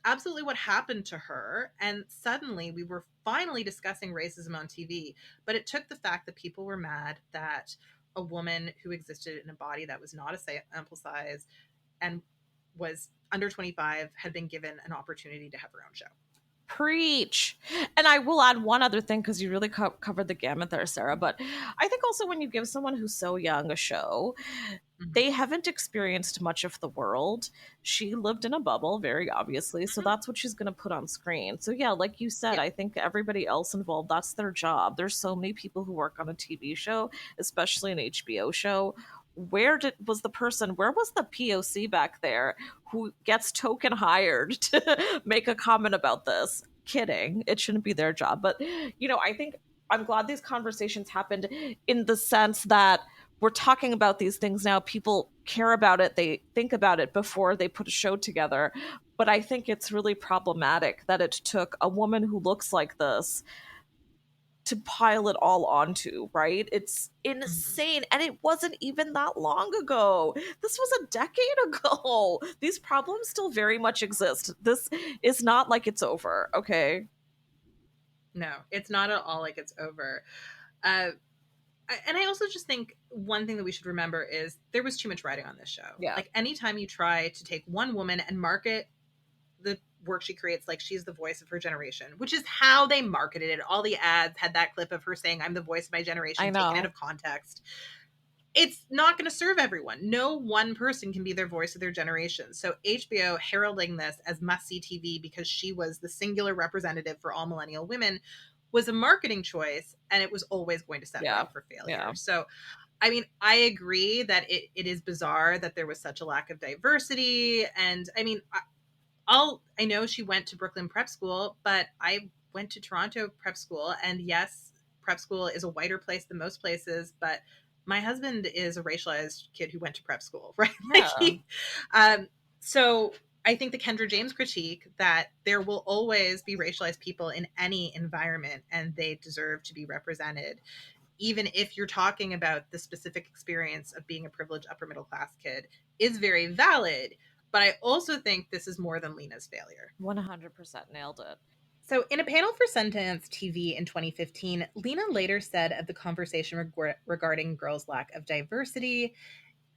[SPEAKER 11] absolutely what happened to her. And suddenly we were finally discussing racism on TV, but it took the fact that people were mad that a woman who existed in a body that was not a sample size and was under 25 had been given an opportunity to have her own show.
[SPEAKER 10] Preach. And I will add one other thing, because you really covered the gamut there, Sarah. But I think also when you give someone who's so young a show, they haven't experienced much of the world. She lived in a bubble, very obviously. So that's what she's going to put on screen. So yeah, like you said, I think everybody else involved, that's their job. There's so many people who work on a TV show, especially an HBO show. Where was the POC back there who gets token hired to make a comment about this? Kidding. It shouldn't be their job. But, you know, I think I'm glad these conversations happened in the sense that we're talking about these things now. People care about it. They think about it before they put a show together. But I think it's really problematic that it took a woman who looks like this to pile it all onto, right? It's insane. And it wasn't even that long ago. This was a decade ago. These problems still very much exist. This is not like it's over, okay?
[SPEAKER 11] No, it's not at all like it's over. And I also just think one thing that we should remember is there was too much writing on this show.
[SPEAKER 10] Yeah.
[SPEAKER 11] Like, anytime you try to take one woman and market the work she creates like she's the voice of her generation, which is how they marketed it. All the ads had that clip of her saying, I'm the voice of my generation, taken out of context. It's not going to serve everyone. No one person can be their voice of their generation. So HBO heralding this as must-see TV because she was the singular representative for all millennial women was a marketing choice, and it was always going to set her up for failure.
[SPEAKER 10] Yeah.
[SPEAKER 11] So, I mean, I agree that it is bizarre that there was such a lack of diversity. And I mean, I know she went to Brooklyn Prep School, but I went to Toronto Prep School, and yes, prep school is a whiter place than most places, but my husband is a racialized kid who went to prep school, right?
[SPEAKER 10] Yeah.
[SPEAKER 11] So I think the Kendra James critique that there will always be racialized people in any environment and they deserve to be represented, even if you're talking about the specific experience of being a privileged upper middle class kid, is very valid. But I also think this is more than Lena's failure.
[SPEAKER 10] 100% nailed it.
[SPEAKER 11] So, in a panel for Sundance TV in 2015, Lena later said of the conversation regarding girls' lack of diversity,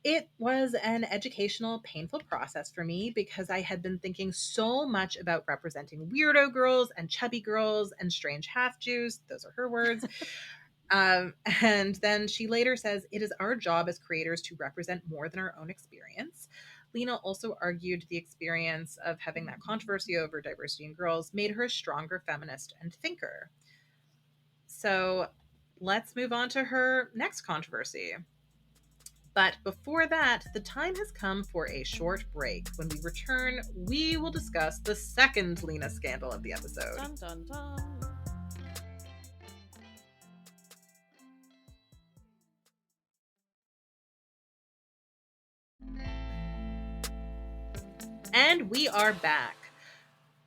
[SPEAKER 11] "It was an educational, painful process for me because I had been thinking so much about representing weirdo girls and chubby girls and strange half Jews." Those are her words. And then she later says, "It is our job as creators to represent more than our own experience." Lena also argued the experience of having that controversy over diversity in girls made her a stronger feminist and thinker. So let's move on to her next controversy. But before that, the time has come for a short break. When we return, we will discuss the second Lena scandal of the episode.
[SPEAKER 10] Dun, dun, dun.
[SPEAKER 11] And we are back.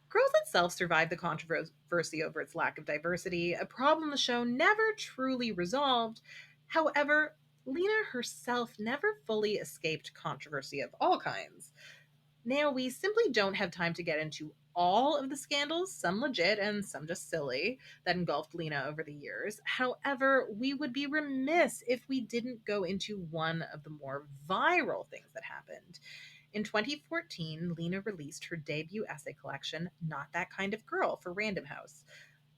[SPEAKER 11] Girls itself survived the controversy over its lack of diversity, a problem the show never truly resolved. However, Lena herself never fully escaped controversy of all kinds. Now, we simply don't have time to get into all of the scandals, some legit and some just silly, that engulfed Lena over the years. However, we would be remiss if we didn't go into one of the more viral things that happened. In 2014, Lena released her debut essay collection, Not That Kind of Girl, for Random House.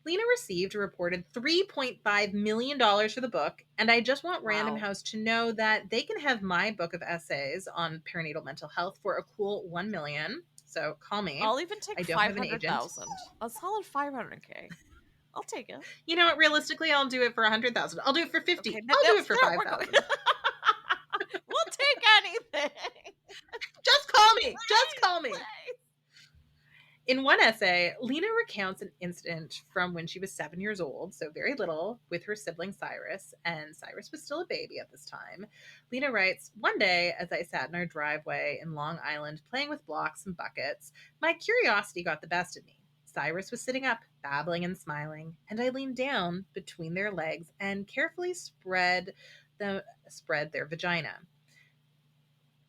[SPEAKER 11] Lena received a reported $3.5 million for the book, and I just want Random House to know that they can have my book of essays on perinatal mental health for a cool $1 million. So call me.
[SPEAKER 10] I'll even take
[SPEAKER 11] I don't have an agent.
[SPEAKER 10] 500,000. A solid 500K. I'll take it.
[SPEAKER 11] You know what? Realistically, I'll do it for 100,000. I'll do it for 50.
[SPEAKER 10] Okay,
[SPEAKER 11] I'll do it
[SPEAKER 10] that's
[SPEAKER 11] for
[SPEAKER 10] fair.
[SPEAKER 11] 5,000.
[SPEAKER 10] We'll take anything.
[SPEAKER 11] Just call me. Just call me. In one essay, Lena recounts an incident from when she was 7 years old, so very little, with her sibling Cyrus, and Cyrus was still a baby at this time. Lena writes, "One day, as I sat in our driveway in Long Island playing with blocks and buckets, my curiosity got the best of me. Cyrus was sitting up, babbling and smiling, and I leaned down between their legs and carefully spread their vagina.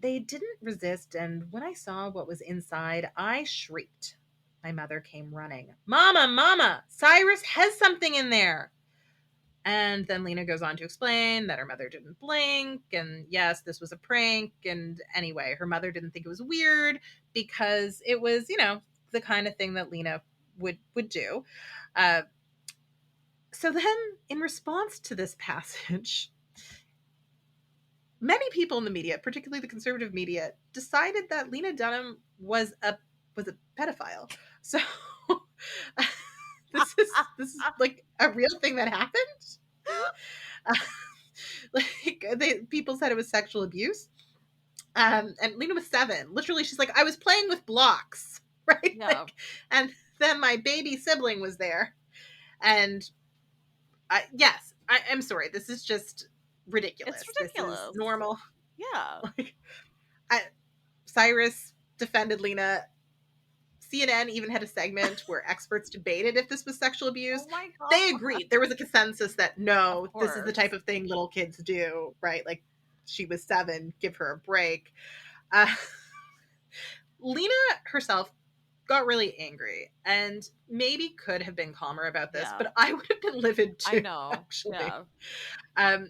[SPEAKER 11] They didn't resist, and when I saw what was inside, I shrieked. My mother came running. 'Mama, Mama, Cyrus has something in there!' And then Lena goes on to explain that her mother didn't blink, and yes, this was a prank. And anyway, her mother didn't think it was weird because it was, the kind of thing that Lena would do. So then, in response to this passage, many people in the media, particularly the conservative media, decided that Lena Dunham was a pedophile. So this is like a real thing that happened. People said it was sexual abuse. And Lena was 7. Literally, she's like, I was playing with blocks, right?
[SPEAKER 10] Yeah.
[SPEAKER 11] And then my baby sibling was there. And I'm sorry. This is just ridiculous.
[SPEAKER 10] It's ridiculous.
[SPEAKER 11] This is normal.
[SPEAKER 10] Yeah.
[SPEAKER 11] Cyrus defended Lena. CNN even had a segment where experts debated if this was sexual abuse.
[SPEAKER 10] Oh my God.
[SPEAKER 11] They agreed. There was a consensus that no, this is the type of thing little kids do, right? Like, she was 7, give her a break. Lena herself got really angry and maybe could have been calmer about this, but I would have been livid too.
[SPEAKER 10] I know.
[SPEAKER 11] Actually.
[SPEAKER 10] Yeah.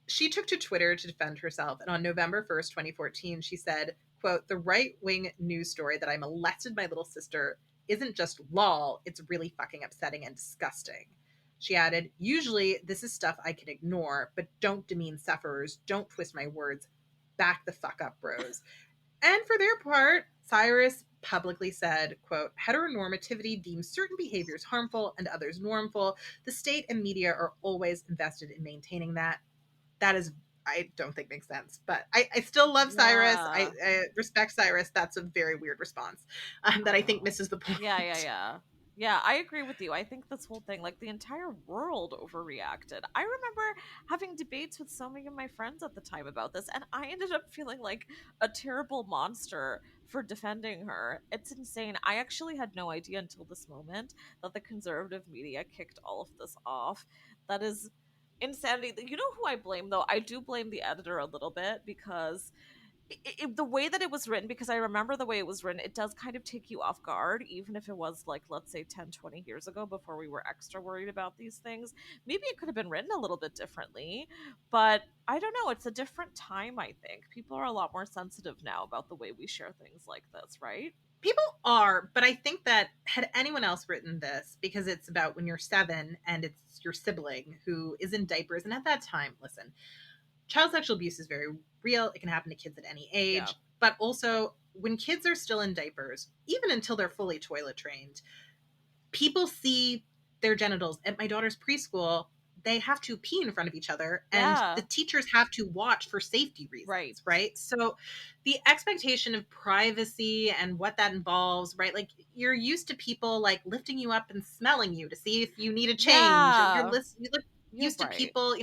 [SPEAKER 11] She took to Twitter to defend herself, and on November 1st, 2014, she said, quote, "The right-wing news story that I molested my little sister isn't just lol, it's really fucking upsetting and disgusting." She added, "Usually this is stuff I can ignore, but don't demean sufferers, don't twist my words, back the fuck up, bros." And for their part, Cyrus publicly said, quote, "Heteronormativity deems certain behaviors harmful and others normful. The state and media are always invested in maintaining that." That is, I don't think makes sense, but I still love Cyrus. I respect Cyrus. That's a very weird response that I think misses the point.
[SPEAKER 10] Yeah, I agree with you. I think this whole thing, like the entire world overreacted. I remember having debates with so many of my friends at the time about this, and I ended up feeling like a terrible monster for defending her. It's insane. I actually had no idea until this moment that the conservative media kicked all of this off. That is insanity. You know who I blame, though? I do blame the editor a little bit because the way that it was written, because I remember the way it was written, it does kind of take you off guard, even if it was like, let's say 10, 20 years ago, before we were extra worried about these things. Maybe it could have been written a little bit differently, but I don't know. It's a different time, I think. People are a lot more sensitive now about the way we share things like this, right?
[SPEAKER 11] People are, but I think that had anyone else written this, because it's about when you're 7 and it's your sibling who is in diapers, and at that time, listen, child sexual abuse is very real. It can happen to kids at any age,
[SPEAKER 10] Yeah.
[SPEAKER 11] but also when kids are still in diapers, even until they're fully toilet trained, people see their genitals. At my daughter's preschool, they have to pee in front of each other, and
[SPEAKER 10] Yeah.
[SPEAKER 11] the teachers have to watch for safety reasons, right? So the expectation of privacy and what that involves, right? Like, you're used to people like lifting you up and smelling you to see if you need a change.
[SPEAKER 10] Yeah.
[SPEAKER 11] You look
[SPEAKER 10] You're
[SPEAKER 11] used to
[SPEAKER 10] right.
[SPEAKER 11] people,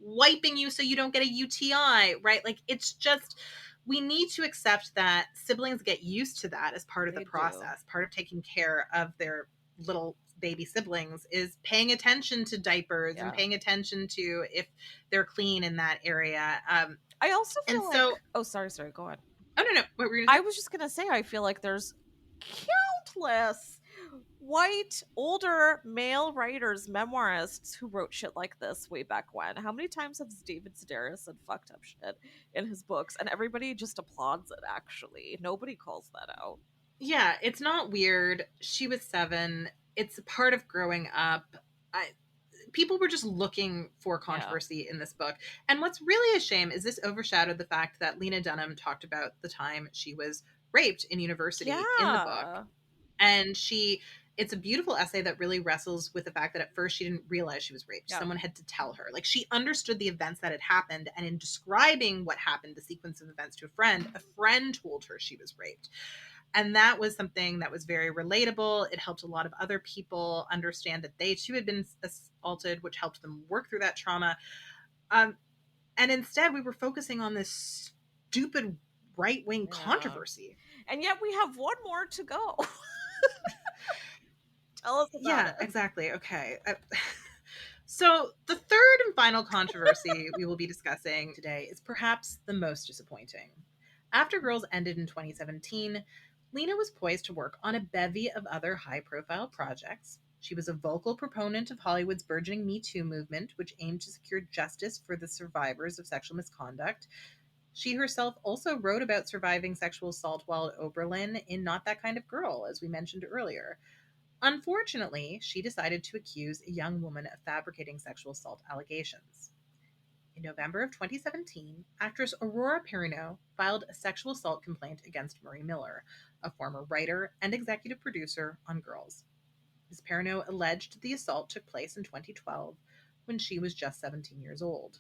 [SPEAKER 11] wiping you so you don't get a UTI, right? Like, it's just, we need to accept that siblings get used to that as part of the
[SPEAKER 10] They do.
[SPEAKER 11] process. Part of taking care of their little baby siblings is paying attention to diapers and
[SPEAKER 10] Yeah.
[SPEAKER 11] paying attention to if they're clean in that area.
[SPEAKER 10] I also feel
[SPEAKER 11] and
[SPEAKER 10] like,
[SPEAKER 11] so,
[SPEAKER 10] oh, sorry, go ahead.
[SPEAKER 11] oh no, what were you gonna
[SPEAKER 10] I
[SPEAKER 11] say?
[SPEAKER 10] was just gonna say, I feel like there's countless white, older male writers, memoirists who wrote shit like this way back when. How many times has David Sedaris said fucked up shit in his books? And everybody just applauds it, actually. Nobody calls that out.
[SPEAKER 11] Yeah, it's not weird. She was 7. It's a part of growing up. People were just looking for controversy in this book. And what's really a shame is this overshadowed the fact that Lena Dunham talked about the time she was raped in university in the book. And it's a beautiful essay that really wrestles with the fact that at first she didn't realize she was raped.
[SPEAKER 10] Yeah.
[SPEAKER 11] Someone had to tell her. Like, she understood the events that had happened, and in describing what happened, the sequence of events to a friend told her she was raped. And that was something that was very relatable. It helped a lot of other people understand that they too had been assaulted, which helped them work through that trauma. And instead, we were focusing on this stupid right-wing controversy.
[SPEAKER 10] And yet we have one more to go. Tell us about it.
[SPEAKER 11] Exactly. Okay. So the third and final controversy we will be discussing today is perhaps the most disappointing. After Girls ended in 2017, Lena was poised to work on a bevy of other high-profile projects. She was a vocal proponent of Hollywood's burgeoning Me Too movement, which aimed to secure justice for the survivors of sexual misconduct. She herself also wrote about surviving sexual assault while at Oberlin in Not That Kind of Girl, as we mentioned earlier. Unfortunately, she decided to accuse a young woman of fabricating sexual assault allegations. In November of 2017, actress Aurora Perrineau filed a sexual assault complaint against Marie Miller, a former writer and executive producer on Girls. Ms. Perrineau alleged the assault took place in 2012 when she was just 17 years old.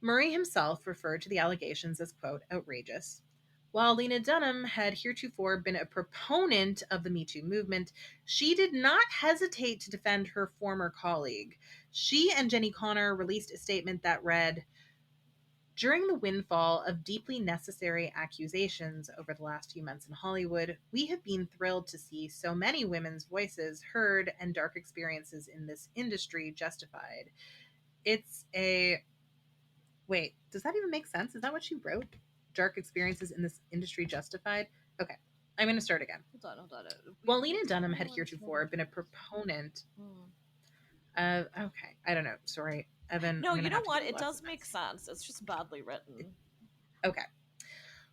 [SPEAKER 11] Murray himself referred to the allegations as, quote, outrageous. While Lena Dunham had heretofore been a proponent of the Me Too movement, she did not hesitate to defend her former colleague. She and Jenny Connor released a statement that read, "During the windfall of deeply necessary accusations over the last few months in Hollywood, we have been thrilled to see so many women's voices heard and dark experiences in this industry justified." It's a... Wait, does that even make sense? Is that what she wrote? Dark experiences in this industry justified? Okay, I'm going to start again.
[SPEAKER 10] Hold on.
[SPEAKER 11] While Lena Dunham had heretofore been a proponent of... Okay, I don't know. Sorry, Evan.
[SPEAKER 10] No, you know what? It does make sense. It's just badly written.
[SPEAKER 11] Okay.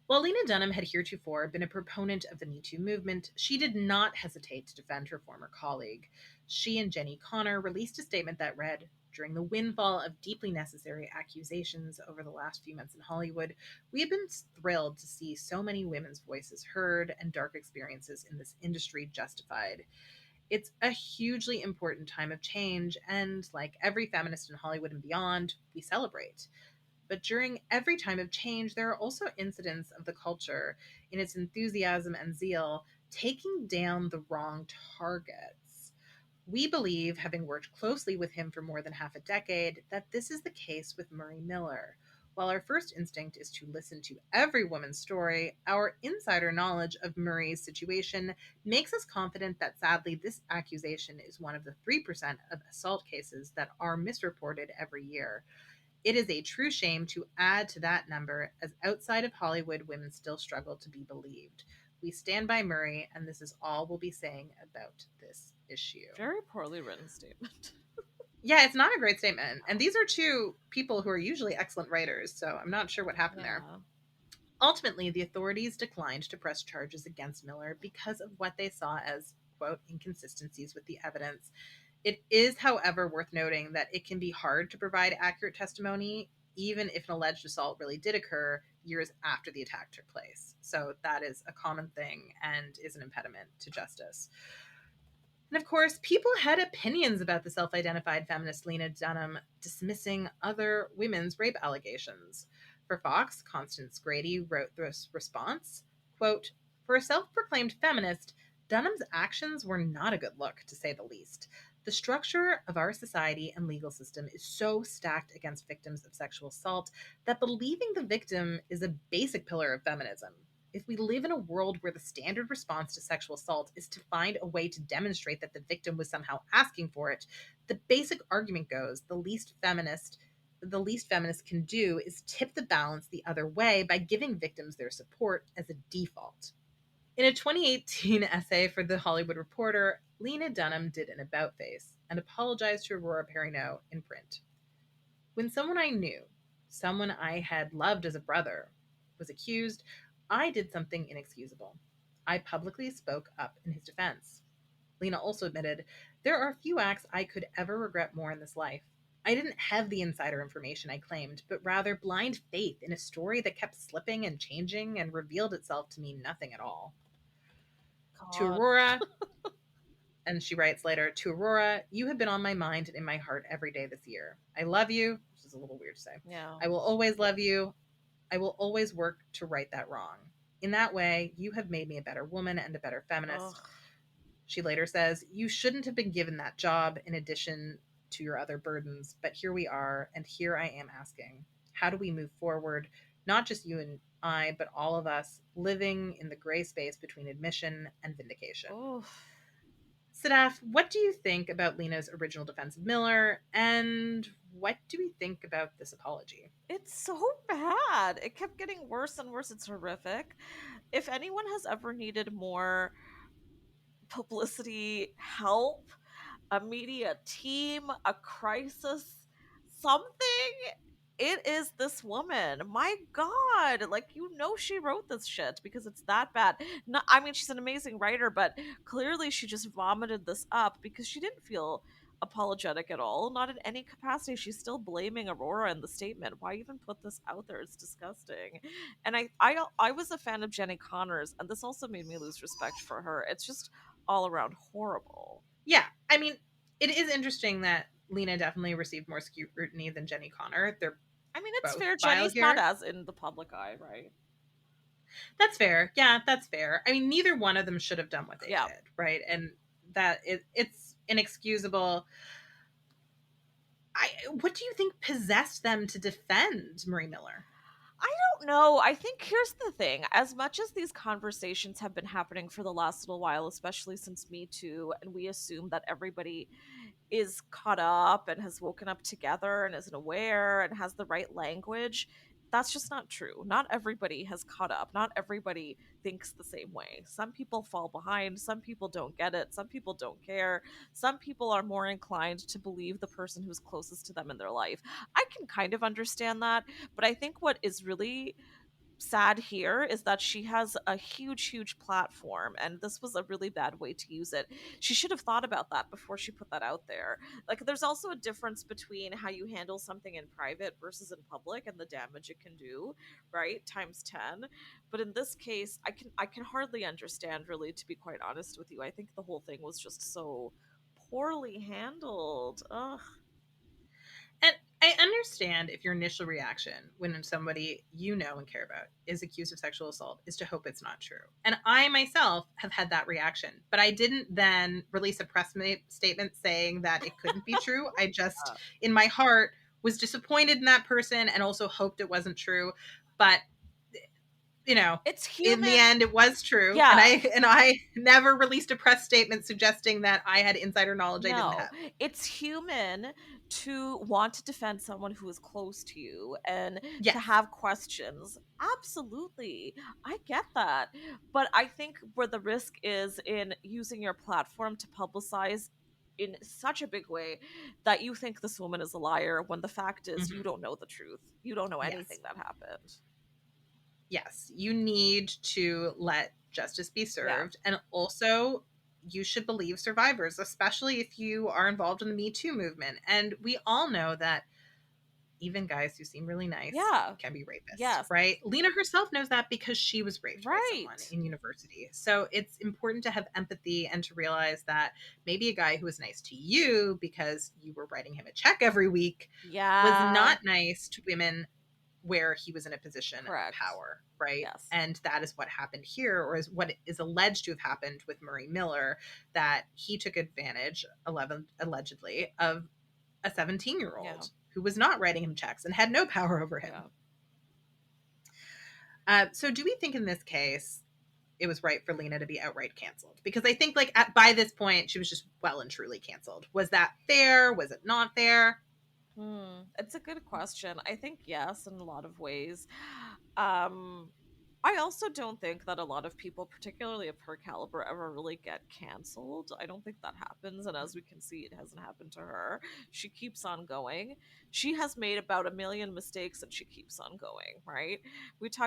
[SPEAKER 11] While Lena Dunham had heretofore been a proponent of the Me Too movement, she did not hesitate to defend her former colleague. She and Jenny Connor released a statement that read, "During the windfall of deeply necessary accusations over the last few months in Hollywood, we have been thrilled to see so many women's voices heard and dark experiences in this industry justified." It's a hugely important time of change, and like every feminist in Hollywood and beyond, we celebrate. But during every time of change, there are also incidents of the culture, in its enthusiasm and zeal, taking down the wrong targets. We believe, having worked closely with him for more than half a decade, that this is the case with Marie Miller. While our first instinct is to listen to every woman's story, our insider knowledge of Murray's situation makes us confident that sadly this accusation is one of the 3% of assault cases that are misreported every year. It is a true shame to add to that number, as outside of Hollywood, women still struggle to be believed. We stand by Murray, and this is all we'll be saying about this issue.
[SPEAKER 10] Very poorly written statement.
[SPEAKER 11] Yeah, it's not a great statement. And these are two people who are usually excellent writers, so I'm not sure what happened there. Ultimately, the authorities declined to press charges against Miller because of what they saw as, quote, inconsistencies with the evidence. It is, however, worth noting that it can be hard to provide accurate testimony, even if an alleged assault really did occur years after the attack took place. So that is a common thing and is an impediment to justice. And of course, people had opinions about the self-identified feminist Lena Dunham dismissing other women's rape allegations. For Fox, Constance Grady wrote this response, quote, "For a self-proclaimed feminist, Dunham's actions were not a good look, to say the least. The structure of our society and legal system is so stacked against victims of sexual assault that believing the victim is a basic pillar of feminism. If we live in a world where the standard response to sexual assault is to find a way to demonstrate that the victim was somehow asking for it, the basic argument goes the least feminist can do is tip the balance the other way by giving victims their support as a default." In a 2018 essay for The Hollywood Reporter, Lena Dunham did an about-face and apologized to Aurora Perrineau in print. "When someone I knew, someone I had loved as a brother, was accused, I did something inexcusable. I publicly spoke up in his defense." Lena also admitted, "There are few acts I could ever regret more in this life. I didn't have the insider information I claimed, but rather blind faith in a story that kept slipping and changing and revealed itself to mean nothing at all." To Aurora, and she writes later, "To Aurora, you have been on my mind and in my heart every day this year. I love you," which is a little weird to say.
[SPEAKER 10] Yeah.
[SPEAKER 11] "I will always love you. I will always work to right that wrong. In that way, you have made me a better woman and a better feminist."
[SPEAKER 10] Ugh.
[SPEAKER 11] She later says, "You shouldn't have been given that job in addition to your other burdens, but here we are, and here I am asking, how do we move forward? Not just you and I, but all of us, living in the gray space between admission and vindication."
[SPEAKER 10] Oof.
[SPEAKER 11] Sadaf, what do you think about Lena's original defense of Miller, and what do we think about this apology?
[SPEAKER 10] It's so bad. It kept getting worse and worse. It's horrific. If anyone has ever needed more publicity, help, a media team, a crisis, something, it is this woman. My God, like, she wrote this shit because it's that bad. Not, I mean, she's an amazing writer, but clearly she just vomited this up because she didn't feel apologetic at all, not in any capacity. She's still blaming Aurora in the statement. Why even put this out there? It's disgusting. And I was a fan of Jenny Connors, and this also made me lose respect for her. It's just all around horrible.
[SPEAKER 11] Yeah, I mean, it is interesting that Lena definitely received more scrutiny than Jenny Connor.
[SPEAKER 10] I mean, it's
[SPEAKER 11] both
[SPEAKER 10] fair.
[SPEAKER 11] vile
[SPEAKER 10] Jenny's
[SPEAKER 11] here.
[SPEAKER 10] not as in the public eye, right?
[SPEAKER 11] That's fair. Yeah, that's fair. I mean, neither one of them should have done what they
[SPEAKER 10] Yeah.
[SPEAKER 11] did, right? And that it's inexcusable. What do you think possessed them to defend Marie Miller?
[SPEAKER 10] I don't know. I think here's the thing. As much as these conversations have been happening for the last little while, especially since Me Too, and we assume that everybody is caught up and has woken up together and is aware and has the right language, that's just not true. Not everybody has caught up. Not everybody thinks the same way. Some people fall behind. Some people don't get it. Some people don't care. Some people are more inclined to believe the person who's closest to them in their life. I can kind of understand that, but I think what is really sad here is that she has a huge platform, and this was a really bad way to use it. She should have thought about that before she put that out there. Like, there's also a difference between how you handle something in private versus in public and the damage it can do, right, times 10. But in this case, I can hardly understand, really, to be quite honest with you. I think the whole thing was just so poorly handled. Ugh.
[SPEAKER 11] And I understand if your initial reaction when somebody you know and care about is accused of sexual assault is to hope it's not true. And I myself have had that reaction, but I didn't then release a press statement saying that it couldn't be true. I just, in my heart, was disappointed in that person and also hoped it wasn't true. But you know,
[SPEAKER 10] It's
[SPEAKER 11] in the
[SPEAKER 10] human.
[SPEAKER 11] end, it was true.
[SPEAKER 10] Yeah.
[SPEAKER 11] And I never released a press statement suggesting that I had insider knowledge I didn't
[SPEAKER 10] No,
[SPEAKER 11] have.
[SPEAKER 10] it's human to want to defend someone who is close to you and
[SPEAKER 11] Yes.
[SPEAKER 10] to have questions. Absolutely. I get that. But I think where the risk is in using your platform to publicize in such a big way that you think this woman is a liar when the fact is you don't know the truth. You don't know anything that happened.
[SPEAKER 11] Yes, you need to let justice be served. And also, you should believe survivors, especially if you are involved in the Me Too movement. And we all know that even guys who seem really nice can be rapists, right? Lena herself knows that because she was raped by someone in university. So it's important to have empathy and to realize that maybe a guy who was nice to you because you were writing him a check every week was not nice to women where he was in a position of power, right?
[SPEAKER 10] Yes.
[SPEAKER 11] And that is what happened here, or is what is alleged to have happened with Murray Miller, that he took advantage, allegedly, of a 17-year-old who was not writing him checks and had no power over him. So do we think in this case it was right for Lena to be outright canceled? Because I think by this point she was just well and truly canceled. Was that fair? Was it not fair?
[SPEAKER 10] It's a good question. I think yes, in a lot of ways. I also don't think that a lot of people, particularly of her caliber, ever really get canceled. I don't think that happens, and as we can see, it hasn't happened to her. She keeps on going. She has made about 1 million mistakes, and she keeps on going. Right?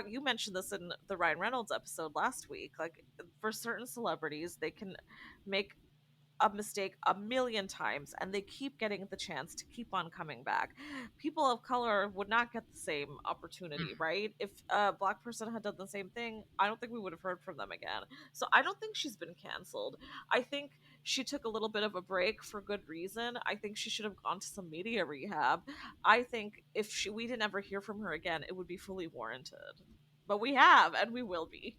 [SPEAKER 10] You mentioned this in the Ryan Reynolds episode last week. Like, for certain celebrities, they can make a mistake 1 million times and they keep getting the chance to keep on coming back. People of color would not get the same opportunity, right? If a black person had done the same thing, I don't think we would have heard from them again. So I don't think she's been canceled. I think she took a little bit of a break for good reason. I think she should have gone to some media rehab. I think if we didn't ever hear from her again, it would be fully warranted. But we have, and we will be.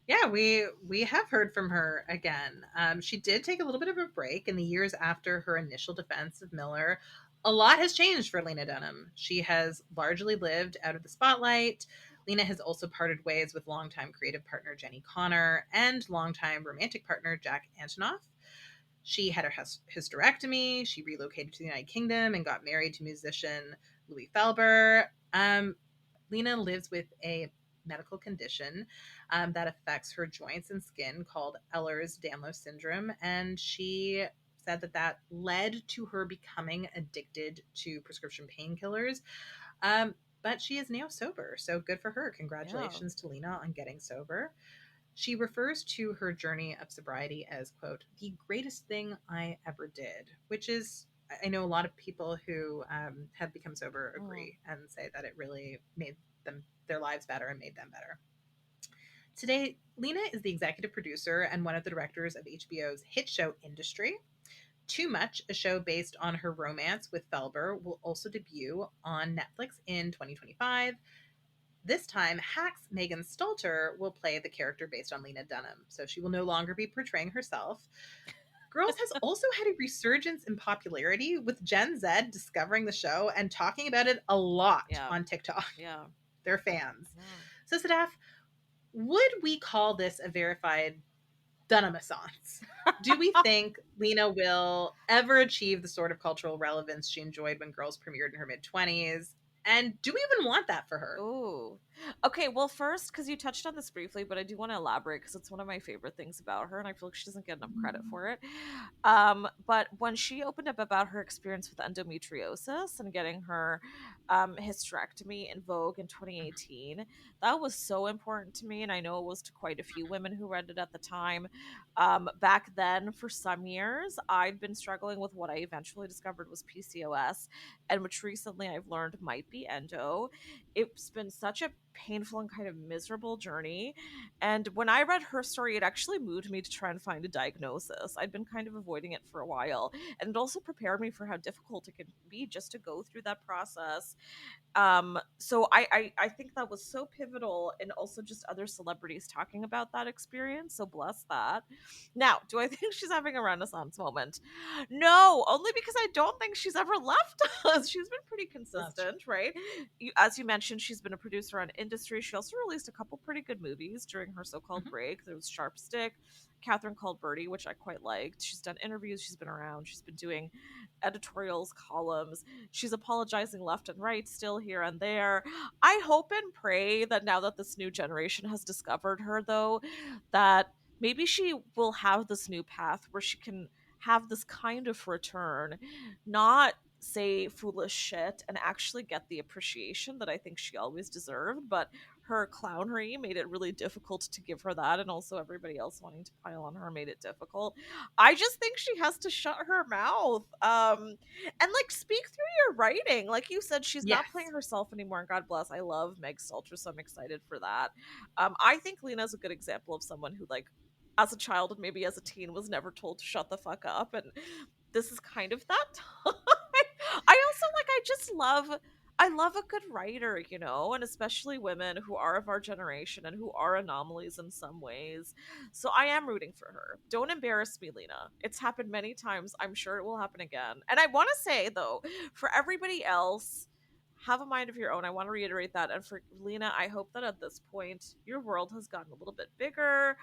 [SPEAKER 11] Yeah, we have heard from her again. She did take a little bit of a break in the years after her initial defense of Miller. A lot has changed for Lena Dunham. She has largely lived out of the spotlight. Lena has also parted ways with longtime creative partner Jenny Connor and longtime romantic partner Jack Antonoff. She had her hysterectomy. She relocated to the United Kingdom and got married to musician Louis Felber. Lena lives with a medical condition that affects her joints and skin called Ehlers-Danlos syndrome, and she said that led to her becoming addicted to prescription painkillers. But she is now sober, so good for her. Congratulations to Lena on getting sober. She refers to her journey of sobriety as, quote, the greatest thing I ever did, which is, I know a lot of people who have become sober agree and say that it really made their lives better and made them better. Today, Lena is the executive producer and one of the directors of HBO's hit show Industry. Too Much, a show based on her romance with Felber, will also debut on Netflix in 2025. This time, Hacks Megan Stalter will play the character based on Lena Dunham, so she will no longer be portraying herself. Girls has also had a resurgence in popularity, with Gen Z discovering the show and talking about it a lot on TikTok.
[SPEAKER 10] Yeah.
[SPEAKER 11] They're fans. Yeah. So, Sadaf, would we call this a verified Dunham-assance? Do we think Lena will ever achieve the sort of cultural relevance she enjoyed when Girls premiered in her mid-20s? And do we even want that for her?
[SPEAKER 10] Ooh. Okay, well, first, because you touched on this briefly, but I do want to elaborate because it's one of my favorite things about her, and I feel like she doesn't get enough credit for it. But when she opened up about her experience with endometriosis and getting her hysterectomy in Vogue in 2018, that was so important to me, and I know it was to quite a few women who read it at the time. Back then, for some years, I'd been struggling with what I eventually discovered was PCOS, and which recently I've learned might be endo. It's been such a painful and kind of miserable journey. And when I read her story, it actually moved me to try and find a diagnosis. I'd been kind of avoiding it for a while. And it also prepared me for how difficult it can be just to go through that process. So I think that was so pivotal, and also just other celebrities talking about that experience. So bless that. Now, do I think she's having a renaissance moment? No, only because I don't think she's ever left us. She's been pretty consistent, right? As you mentioned, she's been a producer on industry. She also released a couple pretty good movies during her so-called
[SPEAKER 11] Mhm.
[SPEAKER 10] break. There was Sharp Stick, Catherine Called Birdie, which I quite liked. She's done interviews, she's been around, she's been doing editorials, columns. She's apologizing left and right, still here and there. I hope and pray that now that this new generation has discovered her, though, that maybe she will have this new path where she can have this kind of return, not say foolish shit and actually get the appreciation that I think she always deserved, but her clownery made it really difficult to give her that, and also everybody else wanting to pile on her made it difficult. I just think she has to shut her mouth, and like speak through your writing. Like you said, she's not
[SPEAKER 11] Yes.
[SPEAKER 10] playing herself anymore, and God bless. I love Meg Stalter, so I'm excited for that. I think Lena's a good example of someone who, like, as a child and maybe as a teen, was never told to shut the fuck up, and this is kind of that time. I also like, I love a good writer, you know, and especially women who are of our generation and who are anomalies in some ways. So I am rooting for her. Don't embarrass me, Lena. It's happened many times. I'm sure it will happen again. And I want to say, though, for everybody else, have a mind of your own. I want to reiterate that. And for Lena, I hope that at this point, your world has gotten a little bit bigger.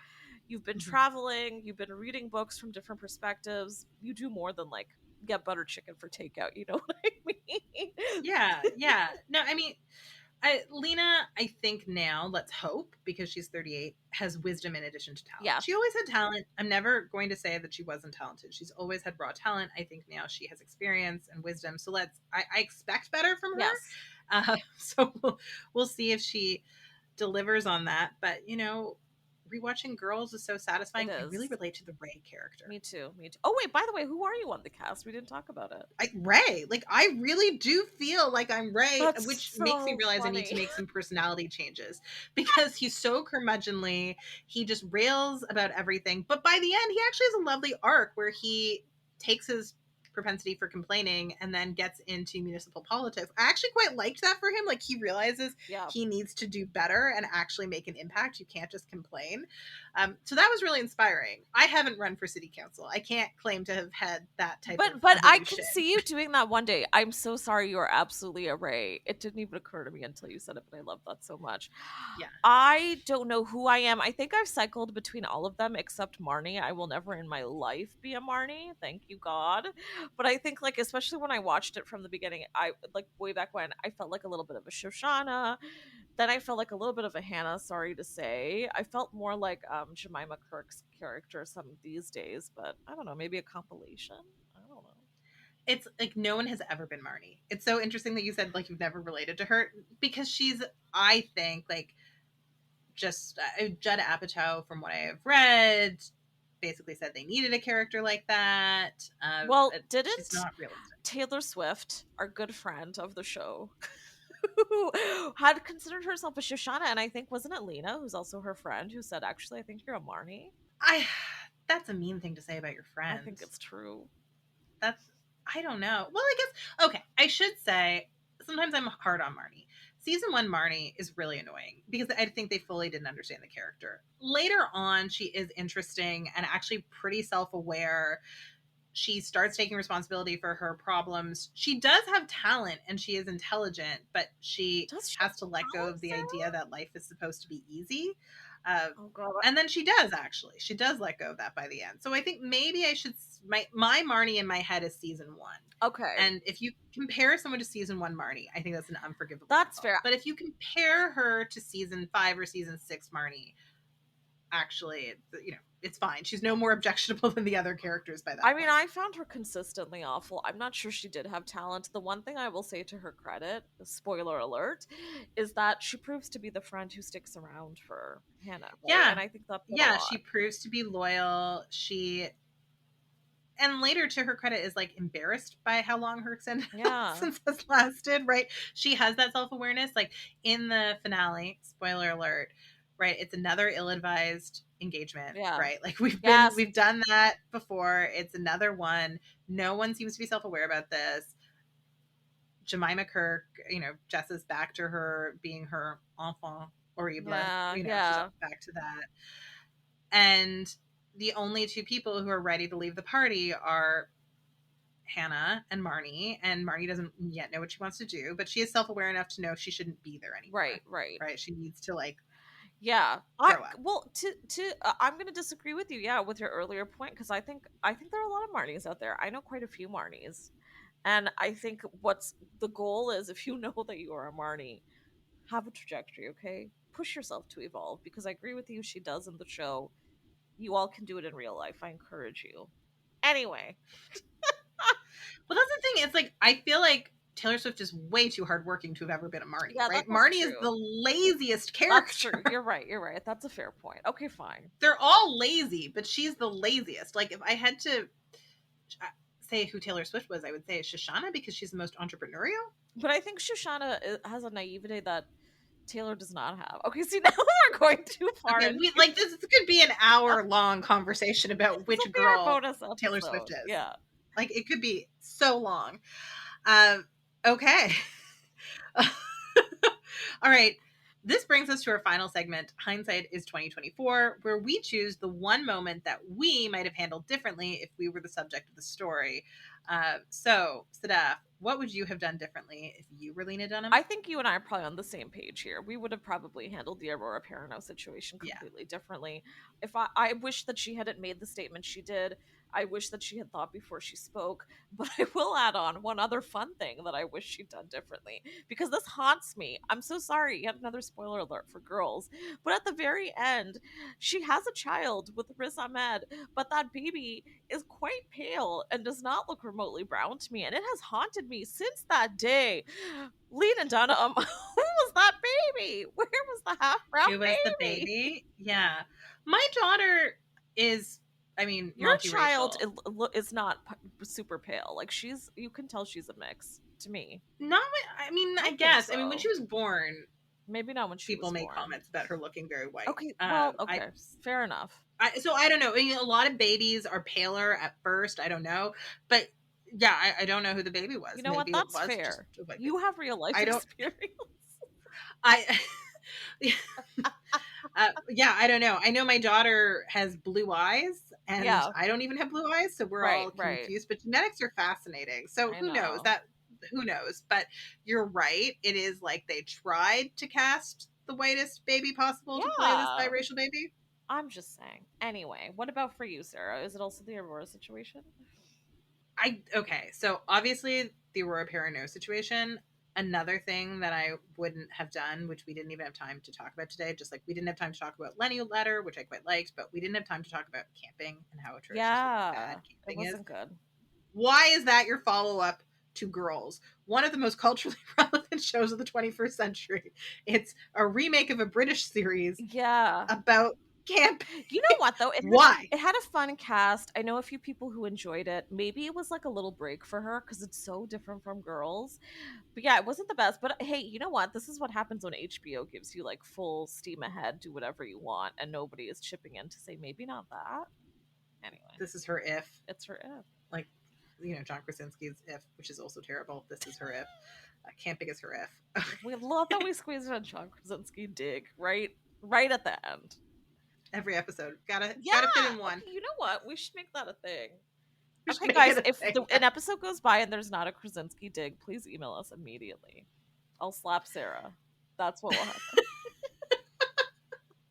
[SPEAKER 10] You've been
[SPEAKER 11] Mhm.
[SPEAKER 10] traveling, you've been reading books from different perspectives. You do more than like get butter chicken for takeout, you know what I mean?
[SPEAKER 11] Yeah. No, I mean, Lena, I think now, let's hope, because she's 38, has wisdom in addition to talent.
[SPEAKER 10] Yeah.
[SPEAKER 11] She always had talent. I'm never going to say that she wasn't talented. She's always had raw talent. I think now she has experience and wisdom. So I expect better from her.
[SPEAKER 10] Yes.
[SPEAKER 11] So we'll see if she delivers on that. But, you know, rewatching Girls is so satisfying.
[SPEAKER 10] It
[SPEAKER 11] I really
[SPEAKER 10] is.
[SPEAKER 11] relate to the Ray character.
[SPEAKER 10] Me too. Me too. Oh wait, by the way, who are you on the cast? We didn't talk about it.
[SPEAKER 11] Ray, like I really do feel like I'm Ray,
[SPEAKER 10] That's
[SPEAKER 11] which
[SPEAKER 10] so
[SPEAKER 11] makes me realize I need to
[SPEAKER 10] funny.
[SPEAKER 11] make some personality changes because he's so curmudgeonly. He just rails about everything, but by the end, he actually has a lovely arc where he takes his propensity for complaining and then gets into municipal politics. I actually quite liked that for him. Like he realizes
[SPEAKER 10] Yeah.
[SPEAKER 11] he needs to do better and actually make an impact. You can't just complain. So that was really inspiring. I haven't run for city council. I can't claim to have had that type of
[SPEAKER 10] But I
[SPEAKER 11] evolution.
[SPEAKER 10] can see you doing that one day. I'm so sorry, you are absolutely a Ray. It didn't even occur to me until you said it, but I love that so much.
[SPEAKER 11] Yeah.
[SPEAKER 10] I don't know who I am. I think I've cycled between all of them except Marnie. I will never in my life be a Marnie. Thank you, God. But I think, like, especially when I watched it from the beginning, I like way back when, I felt like a little bit of a Shoshana. Then I felt like a little bit of a Hannah, sorry to say. I felt more like Jemima Kirk's character some of these days, but I don't know, maybe a compilation? I don't know.
[SPEAKER 11] It's like no one has ever been Marnie. It's so interesting that you said like you've never related to her because she's, I think, like just Judd Apatow, from what I have read, basically said they needed a character like that.
[SPEAKER 10] Well,
[SPEAKER 11] she's
[SPEAKER 10] didn't
[SPEAKER 11] not realistic.
[SPEAKER 10] Taylor Swift, our good friend of the show, who had considered herself a Shoshana, and I think, wasn't it Lena, who's also her friend, who said, actually, I think you're a Marnie?
[SPEAKER 11] That's a mean thing to say about your friend.
[SPEAKER 10] I think it's true.
[SPEAKER 11] I don't know. Well, I guess, okay, I should say, sometimes I'm hard on Marnie. Season 1 Marnie is really annoying because I think they fully didn't understand the character. Later on, she is interesting and actually pretty self-aware. She starts taking responsibility for her problems. She does have talent and she is intelligent, but she has to let go of the idea that life is supposed to be easy.
[SPEAKER 10] Oh god.
[SPEAKER 11] And then she does, actually. She does let go of that by the end. So I think maybe I should, my Marnie in my head is season 1.
[SPEAKER 10] Okay.
[SPEAKER 11] And if you compare someone to season 1 Marnie, I think that's an unforgivable
[SPEAKER 10] That's
[SPEAKER 11] insult.
[SPEAKER 10] fair.
[SPEAKER 11] But if you compare her to season 5 or season 6 Marnie, actually, you know, it's fine. She's no more objectionable than the other characters by that
[SPEAKER 10] I mean,
[SPEAKER 11] point.
[SPEAKER 10] I found her consistently awful. I'm not sure she did have talent. The one thing I will say to her credit, spoiler alert, is that she proves to be the friend who sticks around for Hannah. Right?
[SPEAKER 11] Yeah.
[SPEAKER 10] And I think that's
[SPEAKER 11] she proves to be loyal. And later, to her credit, is like embarrassed by how long her extended absence has lasted, right? She has that self-awareness. Like in the finale, spoiler alert, right? It's another ill-advised engagement, right? Like we've done that before. It's another one. No one seems to be self-aware about this. Jemima Kirk, you know, Jess is back to her being her enfant horrible. She's back to that. And the only two people who are ready to leave the party are Hannah and Marnie, and Marnie doesn't yet know what she wants to do, but she is self-aware enough to know she shouldn't be there anymore. Right. She needs to
[SPEAKER 10] yeah.
[SPEAKER 11] grow up.
[SPEAKER 10] Well, I'm going to disagree with you. Yeah, with your earlier point, because I think there are a lot of Marnies out there. I know quite a few Marnies, and I think what's the goal is, if you know that you are a Marnie, have a trajectory. Okay, push yourself to evolve, because I agree with you. She does in the show. You all can do it in real life. I encourage you. Anyway.
[SPEAKER 11] Well, that's the thing. It's like, I feel like Taylor Swift is way too hardworking to have ever been a Marnie,
[SPEAKER 10] Yeah,
[SPEAKER 11] right?
[SPEAKER 10] that's
[SPEAKER 11] Marnie
[SPEAKER 10] true.
[SPEAKER 11] is the laziest character.
[SPEAKER 10] That's true. You're right. That's a fair point. Okay, fine.
[SPEAKER 11] They're all lazy, but she's the laziest. Like, if I had to say who Taylor Swift was, I would say Shoshana, because she's the most entrepreneurial.
[SPEAKER 10] But I think Shoshana has a naivete that Taylor does not have. Okay, see, now we're going too far.
[SPEAKER 11] Okay, this could be an hour-long conversation about which girl Taylor Swift is.
[SPEAKER 10] Yeah.
[SPEAKER 11] Like, it could be so long. Okay. All right. This brings us to our final segment, Hindsight is 2024, where we choose the one moment that we might have handled differently if we were the subject of the story. So, Sadaf, what would you have done differently if you were Lena Dunham?
[SPEAKER 10] I think you and I are probably on the same page here. We would have probably handled the Aurora Perrineau situation completely differently. If I wish that she hadn't made the statement she did. I wish that she had thought before she spoke. But I will add on one other fun thing that I wish she'd done differently, because this haunts me. I'm so sorry. Yet another spoiler alert for girls. But at the very end, she has a child with Riz Ahmed, but that baby is quite pale and does not look remotely brown to me. And it has haunted me since that day. Lena Dunham, who was that baby? Where was the half brown baby?
[SPEAKER 11] Who was the baby? Yeah. My daughter is... I mean,
[SPEAKER 10] your child is not super pale. Like, you can tell she's a mix to me.
[SPEAKER 11] Not, I guess. So. I mean, when she was born,
[SPEAKER 10] maybe not when
[SPEAKER 11] people made comments about her looking very white.
[SPEAKER 10] Okay, well, fair enough.
[SPEAKER 11] So I don't know. I mean, a lot of babies are paler at first. I don't know, but yeah, I don't know who the baby was.
[SPEAKER 10] You know
[SPEAKER 11] maybe
[SPEAKER 10] what? That's fair. You have real life experience.
[SPEAKER 11] Yeah, I don't know. I know my daughter has blue eyes, and I don't even have blue eyes, so we're all confused. But genetics are fascinating. So who knows? Who knows? But you're right. It is like they tried to cast the whitest baby possible to play this biracial baby.
[SPEAKER 10] I'm just saying. Anyway, what about for you, Sarah? Is it also the Aurora situation?
[SPEAKER 11] Okay, so obviously the Aurora Perrineau situation. Another thing that I wouldn't have done, which we didn't even have time to talk about today, just like we didn't have time to talk about Lenny Letter, which I quite liked, but we didn't have time to talk about camping and how atrocious bad camping
[SPEAKER 10] wasn't good.
[SPEAKER 11] Why is that your follow-up to Girls? One of the most culturally relevant shows of the 21st century. It's a remake of a British series about camping.
[SPEAKER 10] You know what, though? It had a fun cast. I know a few people who enjoyed it. Maybe it was like a little break for her because it's so different from Girls. But yeah, it wasn't the best. But hey, you know what? This is what happens when HBO gives you like full steam ahead, do whatever you want, and nobody is chipping in to say maybe not that. Anyway.
[SPEAKER 11] This is her if.
[SPEAKER 10] It's her if.
[SPEAKER 11] Like, John Krasinski's If, which is also terrible. This is her if. Camping is her if.
[SPEAKER 10] We love that we squeezed in John Krasinski dig right at the end.
[SPEAKER 11] Every episode. Gotta fit in one.
[SPEAKER 10] Okay, you know what? We should make that a thing. Okay, guys, if an episode goes by and there's not a Krasinski dig, please email us immediately. I'll slap Sarah. That's what will happen.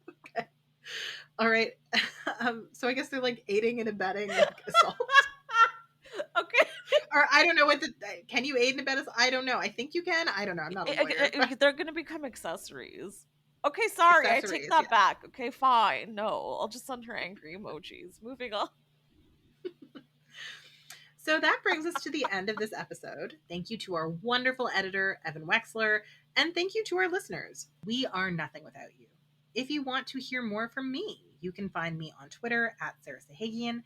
[SPEAKER 11] Okay. All right. So I guess they're like aiding and abetting like assault.
[SPEAKER 10] Okay.
[SPEAKER 11] Or I don't know can you aid and abet us? I don't know. I think you can. I don't know. I'm not a lawyer.
[SPEAKER 10] They're going to become accessories. Okay, sorry, I take that back. Okay, fine. No, I'll just send her angry emojis. Moving on.
[SPEAKER 11] So that brings us to the end of this episode. Thank you to our wonderful editor, Evan Wexler, and thank you to our listeners. We are nothing without you. If you want to hear more from me, you can find me on Twitter at Sarah Sahagian.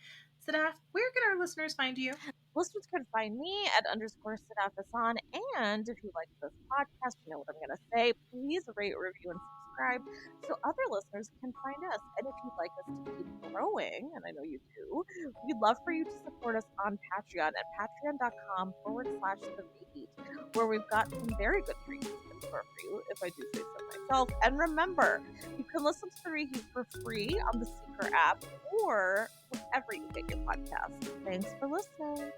[SPEAKER 11] Sadaf, where can our listeners find you?
[SPEAKER 10] Listeners can find me at _Sadaf Hassan. And if you like this podcast, you know what I'm going to say, please rate, review, and subscribe so other listeners can find us. And if you'd like us to keep growing, and I know you do, we'd love for you to support us on Patreon at patreon.com/TheReheat, where we've got some very good treats in store for you, if I do say so myself. And remember, you can listen to The Reheat for free on the Seeker app or wherever you get your podcast. Thanks for listening.